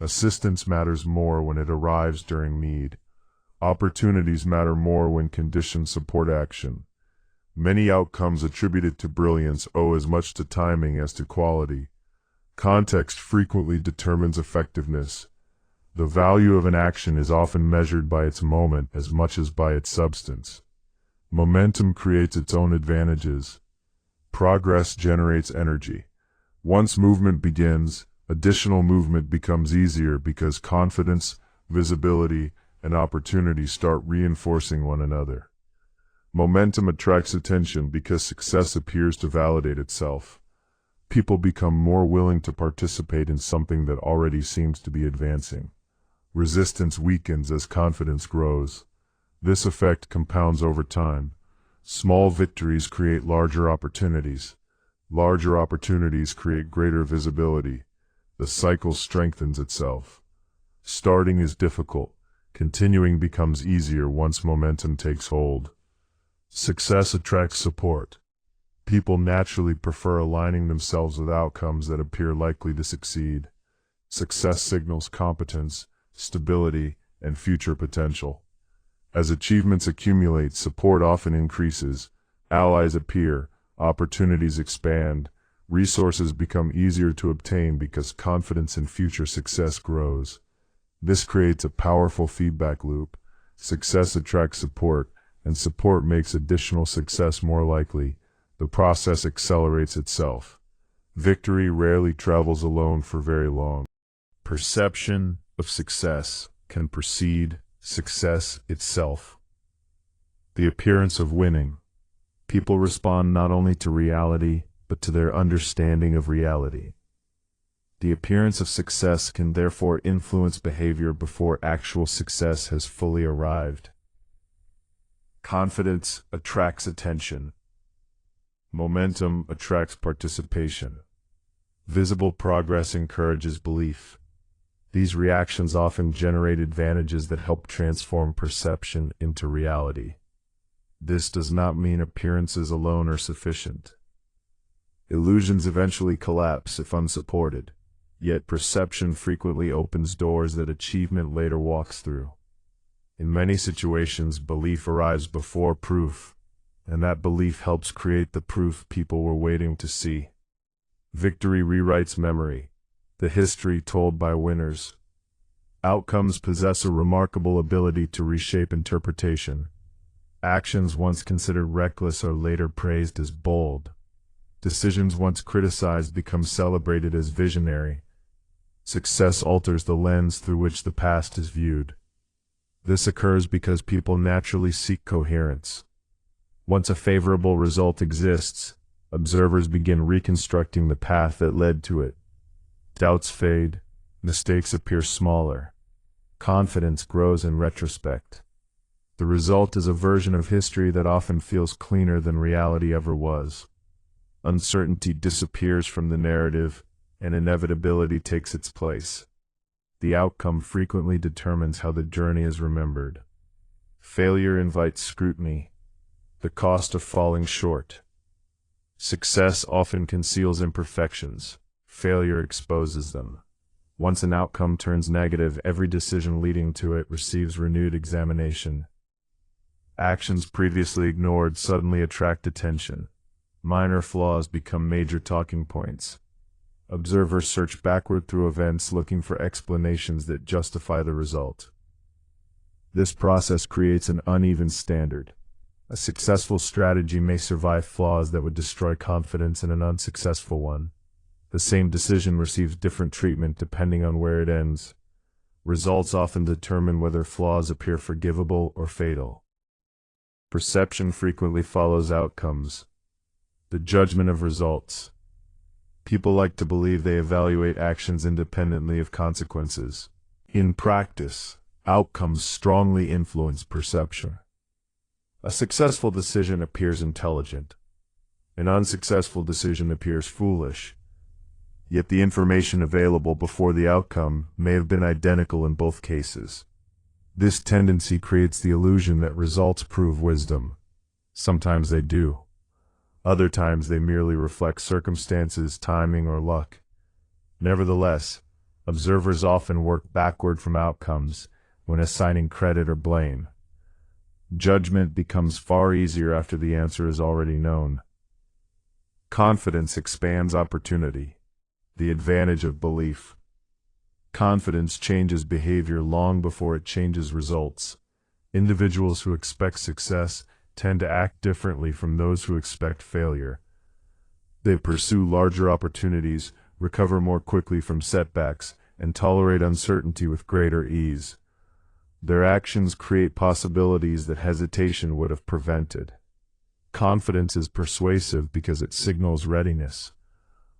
Assistance matters more when it arrives during need. Opportunities matter more when conditions support action. Many outcomes attributed to brilliance owe as much to timing as to quality. Context frequently determines effectiveness. The value of an action is often measured by its moment as much as by its substance. Momentum creates its own advantages. Progress generates energy. Once movement begins, additional movement becomes easier because confidence, visibility, and opportunity start reinforcing one another. Momentum attracts attention because success appears to validate itself. People become more willing to participate in something that already seems to be advancing. Resistance weakens as confidence grows. This effect compounds over time. Small victories create larger opportunities. Larger opportunities create greater visibility. The cycle strengthens itself. Starting is difficult. Continuing becomes easier once momentum takes hold. Success attracts support. People naturally prefer aligning themselves with outcomes that appear likely to succeed. Success signals competence, stability, and future potential. As achievements accumulate, support often increases, allies appear, opportunities expand, resources become easier to obtain because confidence in future success grows. This creates a powerful feedback loop. Success attracts support, and support makes additional success more likely. The process accelerates itself. Victory rarely travels alone for very long. Perception of success can precede success itself. The appearance of winning. People respond not only to reality, but to their understanding of reality. The appearance of success can therefore influence behavior before actual success has fully arrived. Confidence attracts attention. Momentum attracts participation. Visible progress encourages belief. These reactions often generate advantages that help transform perception into reality. This does not mean appearances alone are sufficient. Illusions eventually collapse if unsupported, yet perception frequently opens doors that achievement later walks through. In many situations, belief arrives before proof, and that belief helps create the proof people were waiting to see. Victory rewrites memory, the history told by winners. Outcomes possess a remarkable ability to reshape interpretation. Actions once considered reckless are later praised as bold. Decisions once criticized become celebrated as visionary. Success alters the lens through which the past is viewed. This occurs because people naturally seek coherence. Once a favorable result exists, observers begin reconstructing the path that led to it. Doubts fade, mistakes appear smaller. Confidence grows in retrospect. The result is a version of history that often feels cleaner than reality ever was. Uncertainty disappears from the narrative, and inevitability takes its place. The outcome frequently determines how the journey is remembered. Failure invites scrutiny, the cost of falling short. Success often conceals imperfections. Failure exposes them. Once an outcome turns negative, every decision leading to it receives renewed examination. Actions previously ignored suddenly attract attention. Minor flaws become major talking points. Observers search backward through events looking for explanations that justify the result. This process creates an uneven standard. A successful strategy may survive flaws that would destroy confidence in an unsuccessful one. The same decision receives different treatment depending on where it ends. Results often determine whether flaws appear forgivable or fatal. Perception frequently follows outcomes. The judgment of results. People like to believe they evaluate actions independently of consequences. In practice, outcomes strongly influence perception. A successful decision appears intelligent. An unsuccessful decision appears foolish. Yet the information available before the outcome may have been identical in both cases. This tendency creates the illusion that results prove wisdom. Sometimes they do. Other times they merely reflect circumstances, timing, or luck. Nevertheless, observers often work backward from outcomes when assigning credit or blame. Judgment becomes far easier after the answer is already known. Confidence expands opportunity. The advantage of belief. Confidence changes behavior long before it changes results. Individuals who expect success tend to act differently from those who expect failure. They pursue larger opportunities, recover more quickly from setbacks, and tolerate uncertainty with greater ease. Their actions create possibilities that hesitation would have prevented. Confidence is persuasive because it signals readiness.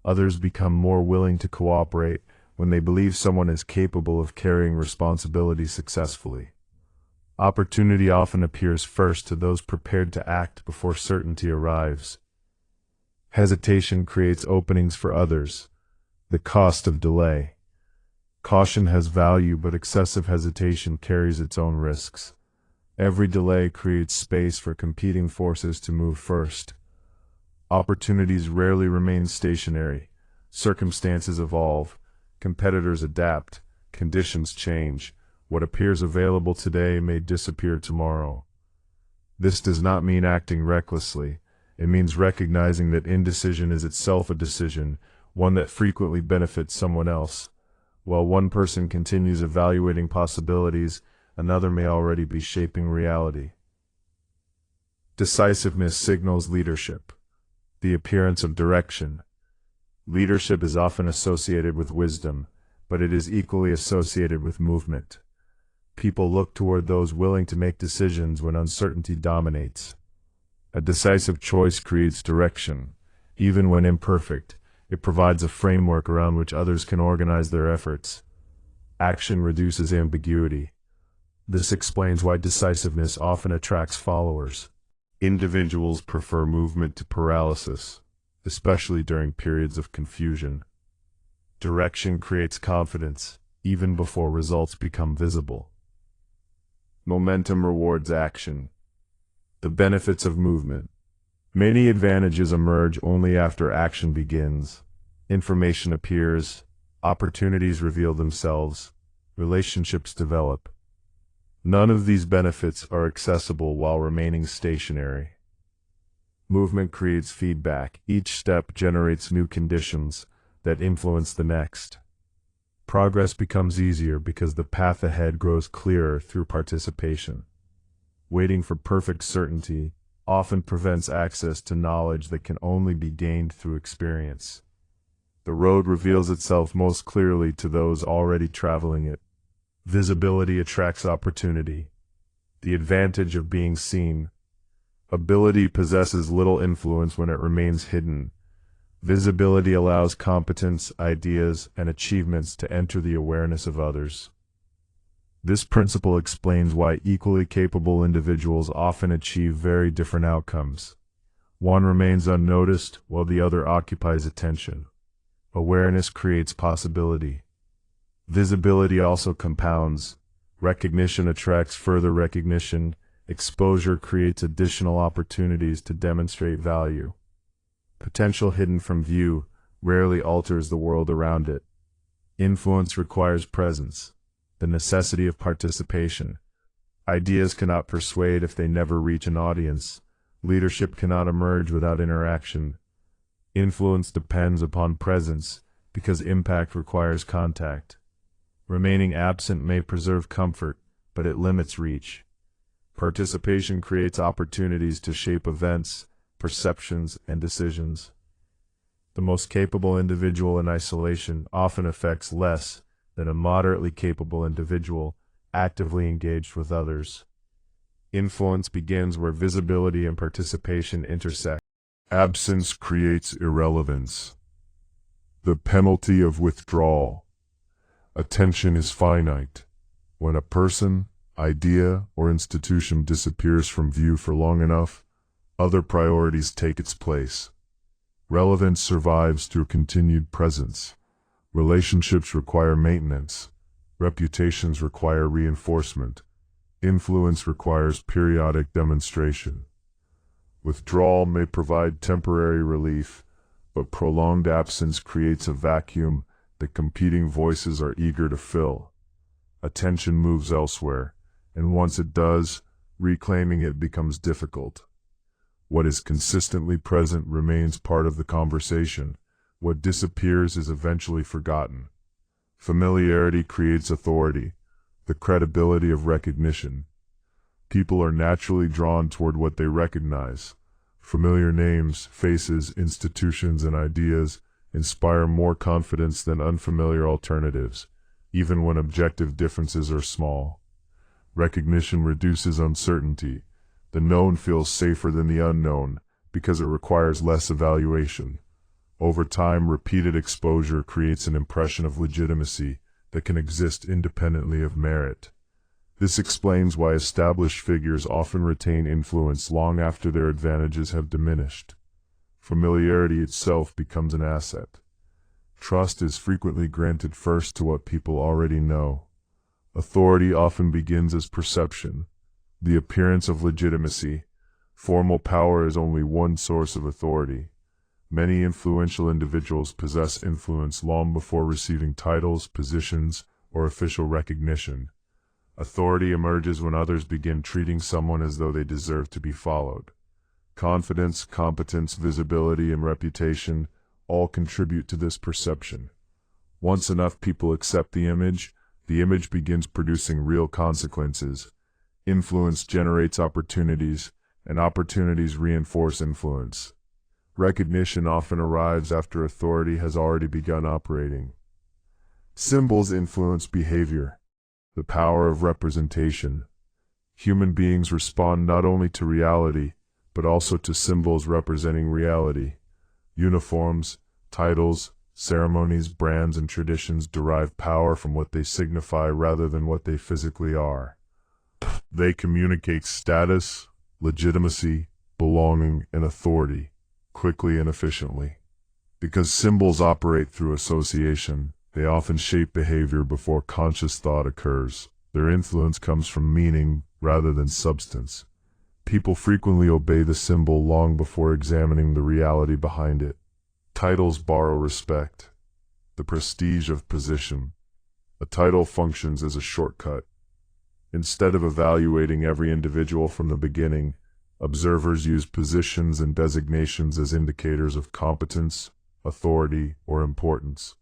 Others become more willing to cooperate when they believe someone is capable of carrying responsibility successfully. Opportunity often appears first to those prepared to act before certainty arrives. Hesitation creates openings for others. The cost of delay. Caution has value, but excessive hesitation carries its own risks. Every delay creates space for competing forces to move first. Opportunities rarely remain stationary. Circumstances evolve. Competitors adapt. Conditions change. What appears available today may disappear tomorrow. This does not mean acting recklessly. It means recognizing that indecision is itself a decision, one that frequently benefits someone else. While one person continues evaluating possibilities, another may already be shaping reality. Decisiveness signals leadership. The appearance of direction. Leadership is often associated with wisdom, but it is equally associated with movement. People look toward those willing to make decisions when uncertainty dominates. A decisive choice creates direction. Even when imperfect, it provides a framework around which others can organize their efforts. Action reduces ambiguity. This explains why decisiveness often attracts followers. Individuals prefer movement to paralysis, especially during periods of confusion. Direction creates confidence, even before results become visible. Momentum rewards action. The benefits of movement. Many advantages emerge only after action begins. Information appears, opportunities reveal themselves, relationships develop. None of these benefits are accessible while remaining stationary. Movement creates feedback. Each step generates new conditions that influence the next. Progress becomes easier because the path ahead grows clearer through participation. Waiting for perfect certainty often prevents access to knowledge that can only be gained through experience. The road reveals itself most clearly to those already traveling it. Visibility attracts opportunity. The advantage of being seen. Ability possesses little influence when it remains hidden. Visibility allows competence, ideas, and achievements to enter the awareness of others. This principle explains why equally capable individuals often achieve very different outcomes. One remains unnoticed while the other occupies attention. Awareness creates possibility. Visibility also compounds. Recognition attracts further recognition. Exposure creates additional opportunities to demonstrate value. Potential hidden from view rarely alters the world around it. Influence requires presence, the necessity of participation. Ideas cannot persuade if they never reach an audience. Leadership cannot emerge without interaction. Influence depends upon presence because impact requires contact. Remaining absent may preserve comfort, but it limits reach. Participation creates opportunities to shape events, perceptions, and decisions. The most capable individual in isolation often affects less than a moderately capable individual actively engaged with others. Influence begins where visibility and participation intersect. Absence creates irrelevance. The penalty of withdrawal. Attention is finite. When a person, idea, or institution disappears from view for long enough, other priorities take its place. Relevance survives through continued presence. Relationships require maintenance. Reputations require reinforcement. Influence requires periodic demonstration. Withdrawal may provide temporary relief, but prolonged absence creates a vacuum that competing voices are eager to fill. Attention moves elsewhere, and once it does, reclaiming it becomes difficult. What is consistently present remains part of the conversation. What disappears is eventually forgotten. Familiarity creates authority, the credibility of recognition. People are naturally drawn toward what they recognize. Familiar names, faces, institutions, and ideas inspire more confidence than unfamiliar alternatives, even when objective differences are small. Recognition reduces uncertainty. The known feels safer than the unknown because it requires less evaluation. Over time, repeated exposure creates an impression of legitimacy that can exist independently of merit. This explains why established figures often retain influence long after their advantages have diminished. Familiarity itself becomes an asset. Trust is frequently granted first to what people already know. Authority often begins as perception, the appearance of legitimacy. Formal power is only one source of authority. Many influential individuals possess influence long before receiving titles, positions, or official recognition. Authority emerges when others begin treating someone as though they deserve to be followed. Confidence, competence, visibility, and reputation all contribute to this perception. Once enough people accept the image begins producing real consequences. Influence generates opportunities, and opportunities reinforce influence. Recognition often arrives after authority has already begun operating. Symbols influence behavior. The power of representation. Human beings respond not only to reality, but also to symbols representing reality. Uniforms, titles, ceremonies, brands, and traditions derive power from what they signify rather than what they physically are. They communicate status, legitimacy, belonging, and authority, quickly and efficiently. Because symbols operate through association, they often shape behavior before conscious thought occurs. Their influence comes from meaning rather than substance. People frequently obey the symbol long before examining the reality behind it. Titles borrow respect. The prestige of position. A title functions as a shortcut. Instead of evaluating every individual from the beginning, observers use positions and designations as indicators of competence, authority, or importance.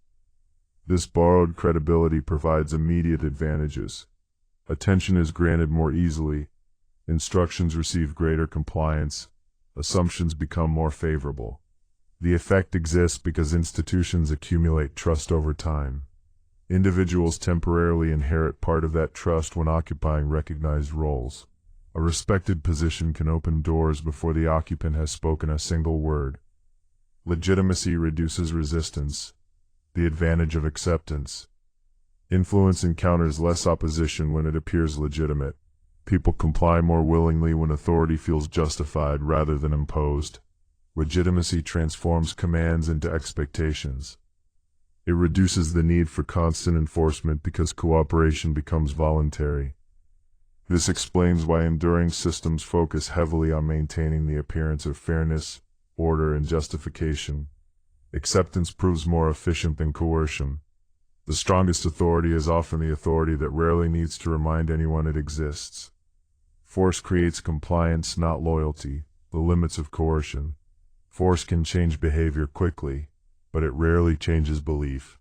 This borrowed credibility provides immediate advantages. Attention is granted more easily, instructions receive greater compliance, assumptions become more favorable. The effect exists because institutions accumulate trust over time. Individuals temporarily inherit part of that trust when occupying recognized roles. A respected position can open doors before the occupant has spoken a single word. Legitimacy reduces resistance. The advantage of acceptance. Influence encounters less opposition when it appears legitimate. People comply more willingly when authority feels justified rather than imposed. Legitimacy transforms commands into expectations. It reduces the need for constant enforcement because cooperation becomes voluntary. This explains why enduring systems focus heavily on maintaining the appearance of fairness, order, and justification. Acceptance proves more efficient than coercion. The strongest authority is often the authority that rarely needs to remind anyone it exists. Force creates compliance, not loyalty, the limits of coercion. Force can change behavior quickly, but it rarely changes belief.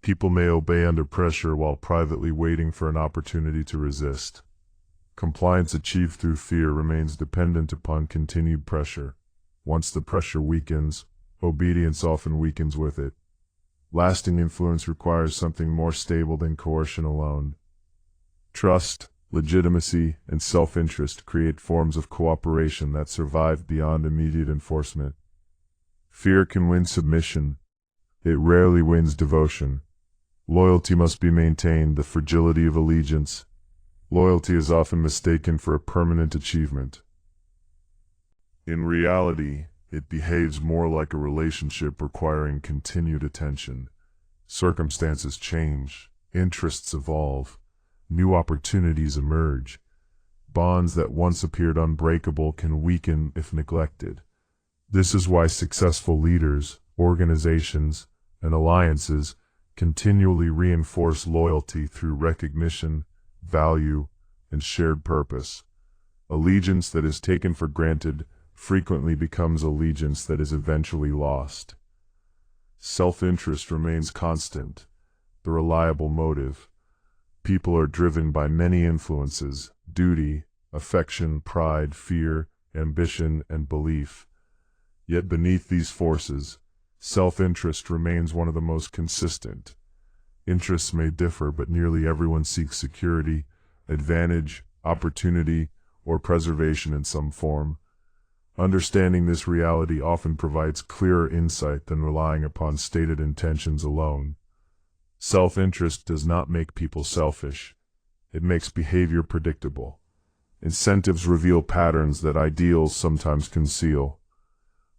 People may obey under pressure while privately waiting for an opportunity to resist. Compliance achieved through fear remains dependent upon continued pressure. Once the pressure weakens, obedience often weakens with it. Lasting influence requires something more stable than coercion alone. Trust, legitimacy, and self-interest create forms of cooperation that survive beyond immediate enforcement. Fear can win submission. It rarely wins devotion. Loyalty must be maintained, the fragility of allegiance. Loyalty is often mistaken for a permanent achievement. In reality, it behaves more like a relationship requiring continued attention. Circumstances change, interests evolve, new opportunities emerge. Bonds that once appeared unbreakable can weaken if neglected. This is why successful leaders, organizations, and alliances continually reinforce loyalty through recognition, value, and shared purpose. Allegiance that is taken for granted frequently becomes allegiance that is eventually lost. Self-interest remains constant, the reliable motive. People are driven by many influences: duty, affection, pride, fear, ambition, and belief. Yet beneath these forces, self-interest remains one of the most consistent. Interests may differ, but nearly everyone seeks security, advantage, opportunity, or preservation in some form. Understanding this reality often provides clearer insight than relying upon stated intentions alone. Self-interest does not make people selfish. It makes behavior predictable. Incentives reveal patterns that ideals sometimes conceal.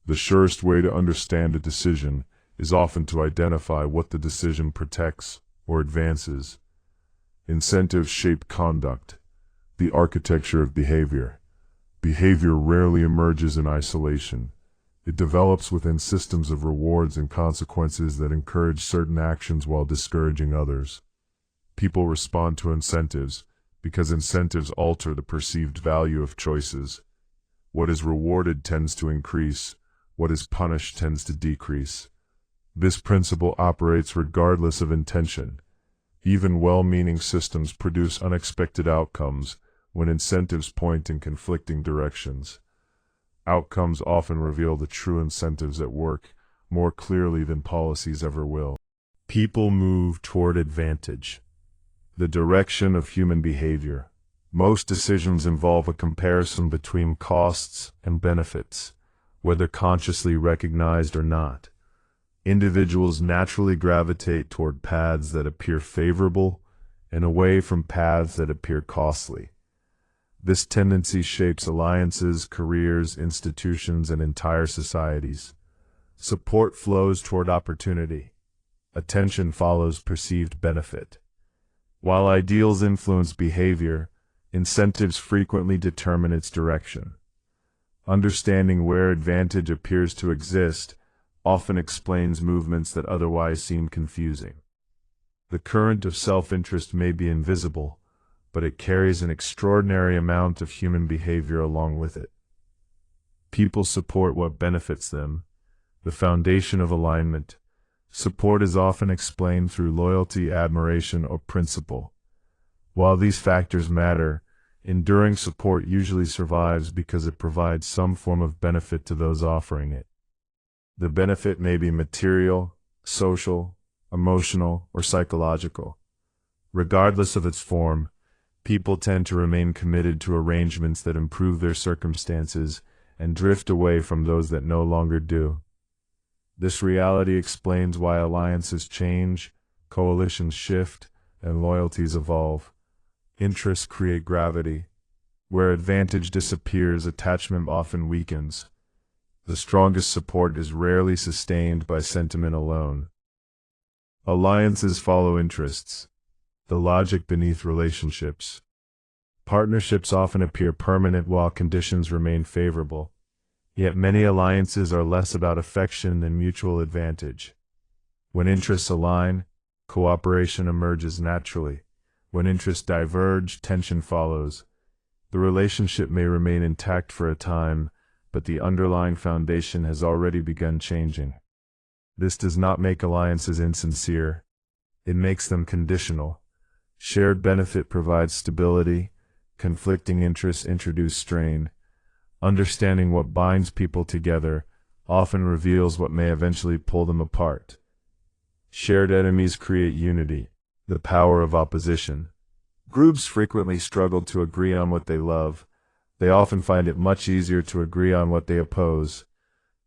The surest way to understand a decision is often to identify what the decision protects or advances. Incentives shape conduct, the architecture of behavior. Behavior rarely emerges in isolation. It develops within systems of rewards and consequences that encourage certain actions while discouraging others. People respond to incentives because incentives alter the perceived value of choices. What is rewarded tends to increase, what is punished tends to decrease. This principle operates regardless of intention. Even well-meaning systems produce unexpected outcomes when incentives point in conflicting directions. Outcomes often reveal the true incentives at work more clearly than policies ever will. People move toward advantage, the direction of human behavior. Most decisions involve a comparison between costs and benefits, whether consciously recognized or not. Individuals naturally gravitate toward paths that appear favorable and away from paths that appear costly. This tendency shapes alliances, careers, institutions, and entire societies. Support flows toward opportunity. Attention follows perceived benefit. While ideals influence behavior, incentives frequently determine its direction. Understanding where advantage appears to exist often explains movements that otherwise seem confusing. The current of self-interest may be invisible, but it carries an extraordinary amount of human behavior along with it. People support what benefits them, the foundation of alignment. Support is often explained through loyalty, admiration, or principle. While these factors matter, enduring support usually survives because it provides some form of benefit to those offering it. The benefit may be material, social, emotional, or psychological. Regardless of its form, people tend to remain committed to arrangements that improve their circumstances and drift away from those that no longer do. This reality explains why alliances change, coalitions shift, and loyalties evolve. Interests create gravity. Where advantage disappears, attachment often weakens. The strongest support is rarely sustained by sentiment alone. Alliances follow interests, the logic beneath relationships. Partnerships often appear permanent while conditions remain favorable. Yet many alliances are less about affection than mutual advantage. When interests align, cooperation emerges naturally. When interests diverge, tension follows. The relationship may remain intact for a time, but the underlying foundation has already begun changing. This does not make alliances insincere. It makes them conditional. Shared benefit provides stability. Conflicting interests introduce strain. Understanding what binds people together often reveals what may eventually pull them apart. Shared enemies create unity, the power of opposition. Groups frequently struggle to agree on what they love. They often find it much easier to agree on what they oppose.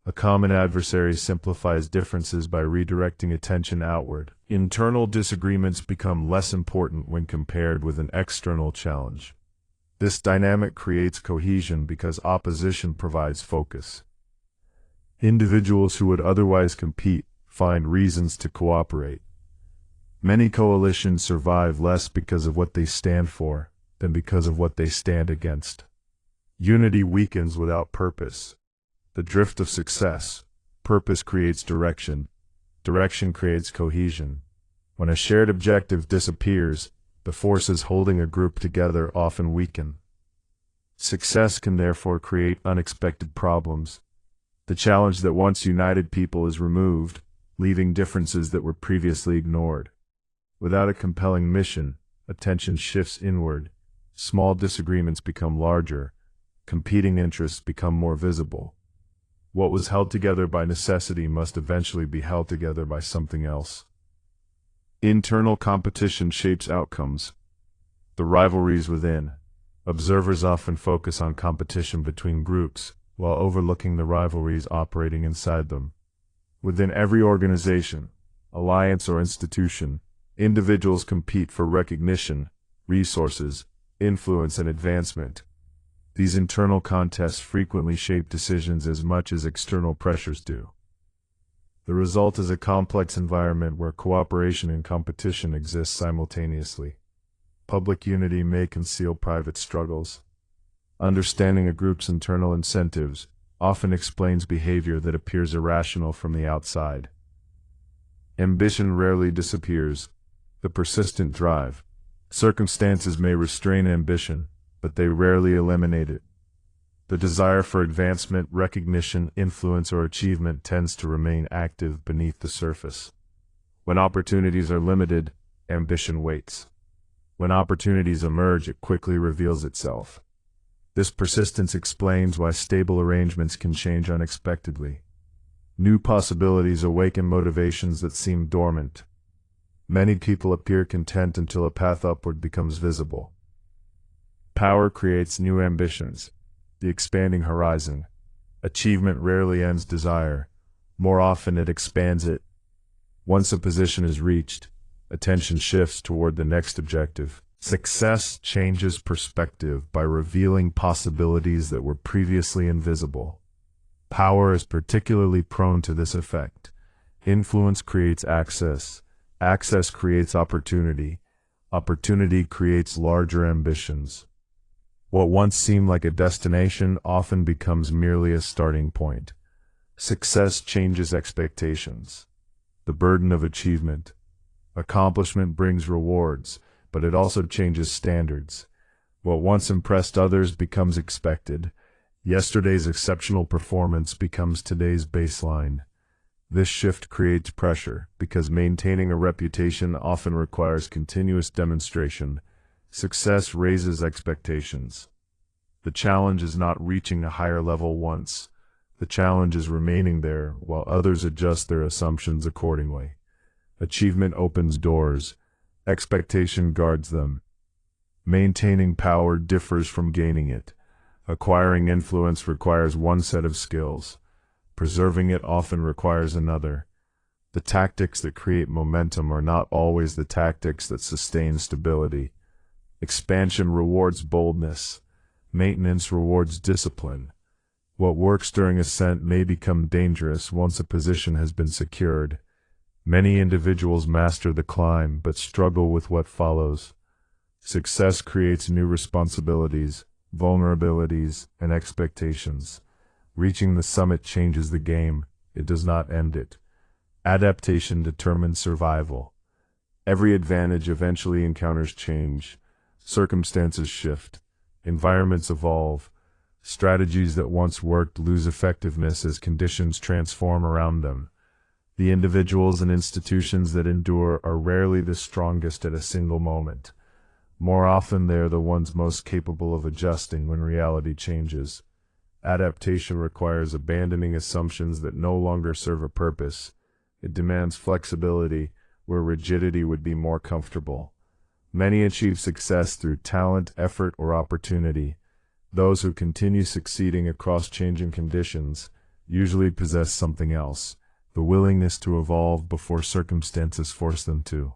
A common adversary simplifies differences by redirecting attention outward. Internal disagreements become less important when compared with an external challenge. This dynamic creates cohesion because opposition provides focus. Individuals who would otherwise compete find reasons to cooperate. Many coalitions survive less because of what they stand for than because of what they stand against. Unity weakens without purpose. The drift of success. Purpose creates direction. Direction creates cohesion. When a shared objective disappears, the forces holding a group together often weaken. Success can therefore create unexpected problems. The challenge that once united people is removed, leaving differences that were previously ignored. Without a compelling mission, attention shifts inward, small disagreements become larger, competing interests become more visible. What was held together by necessity must eventually be held together by something else. Internal competition shapes outcomes. The rivalries within. Observers often focus on competition between groups, while overlooking the rivalries operating inside them. Within every organization, alliance or institution, individuals compete for recognition, resources, influence and advancement. These internal contests frequently shape decisions as much as external pressures do. The result is a complex environment where cooperation and competition exist simultaneously. Public unity may conceal private struggles. Understanding a group's internal incentives often explains behavior that appears irrational from the outside. Ambition rarely disappears. The persistent drive. Circumstances may restrain ambition, but they rarely eliminate it. The desire for advancement, recognition, influence, or achievement tends to remain active beneath the surface. When opportunities are limited, ambition waits. When opportunities emerge, it quickly reveals itself. This persistence explains why stable arrangements can change unexpectedly. New possibilities awaken motivations that seem dormant. Many people appear content until a path upward becomes visible. Power creates new ambitions. The expanding horizon. Achievement rarely ends desire. More often it expands it. Once a position is reached, attention shifts toward the next objective. Success changes perspective by revealing possibilities that were previously invisible. Power is particularly prone to this effect. Influence creates access. Access creates opportunity. Opportunity creates larger ambitions. What once seemed like a destination often becomes merely a starting point. Success changes expectations. The burden of achievement. Accomplishment brings rewards, but it also changes standards. What once impressed others becomes expected. Yesterday's exceptional performance becomes today's baseline. This shift creates pressure, because maintaining a reputation often requires continuous demonstration. Success raises expectations. The challenge is not reaching a higher level once. The challenge is remaining there while others adjust their assumptions accordingly. Achievement opens doors. Expectation guards them. Maintaining power differs from gaining it. Acquiring influence requires one set of skills. Preserving it often requires another. The tactics that create momentum are not always the tactics that sustain stability. Expansion rewards boldness. Maintenance rewards discipline. What works during ascent may become dangerous once a position has been secured. Many individuals master the climb but struggle with what follows. Success creates new responsibilities, vulnerabilities, and expectations. Reaching the summit changes the game. It does not end it. Adaptation determines survival. Every advantage eventually encounters change. Circumstances shift. Environments evolve. Strategies that once worked lose effectiveness as conditions transform around them. The individuals and institutions that endure are rarely the strongest at a single moment. More often they are the ones most capable of adjusting when reality changes. Adaptation requires abandoning assumptions that no longer serve a purpose. It demands flexibility where rigidity would be more comfortable. Many achieve success through talent, effort, or opportunity. Those who continue succeeding across changing conditions usually possess something else, the willingness to evolve before circumstances force them to.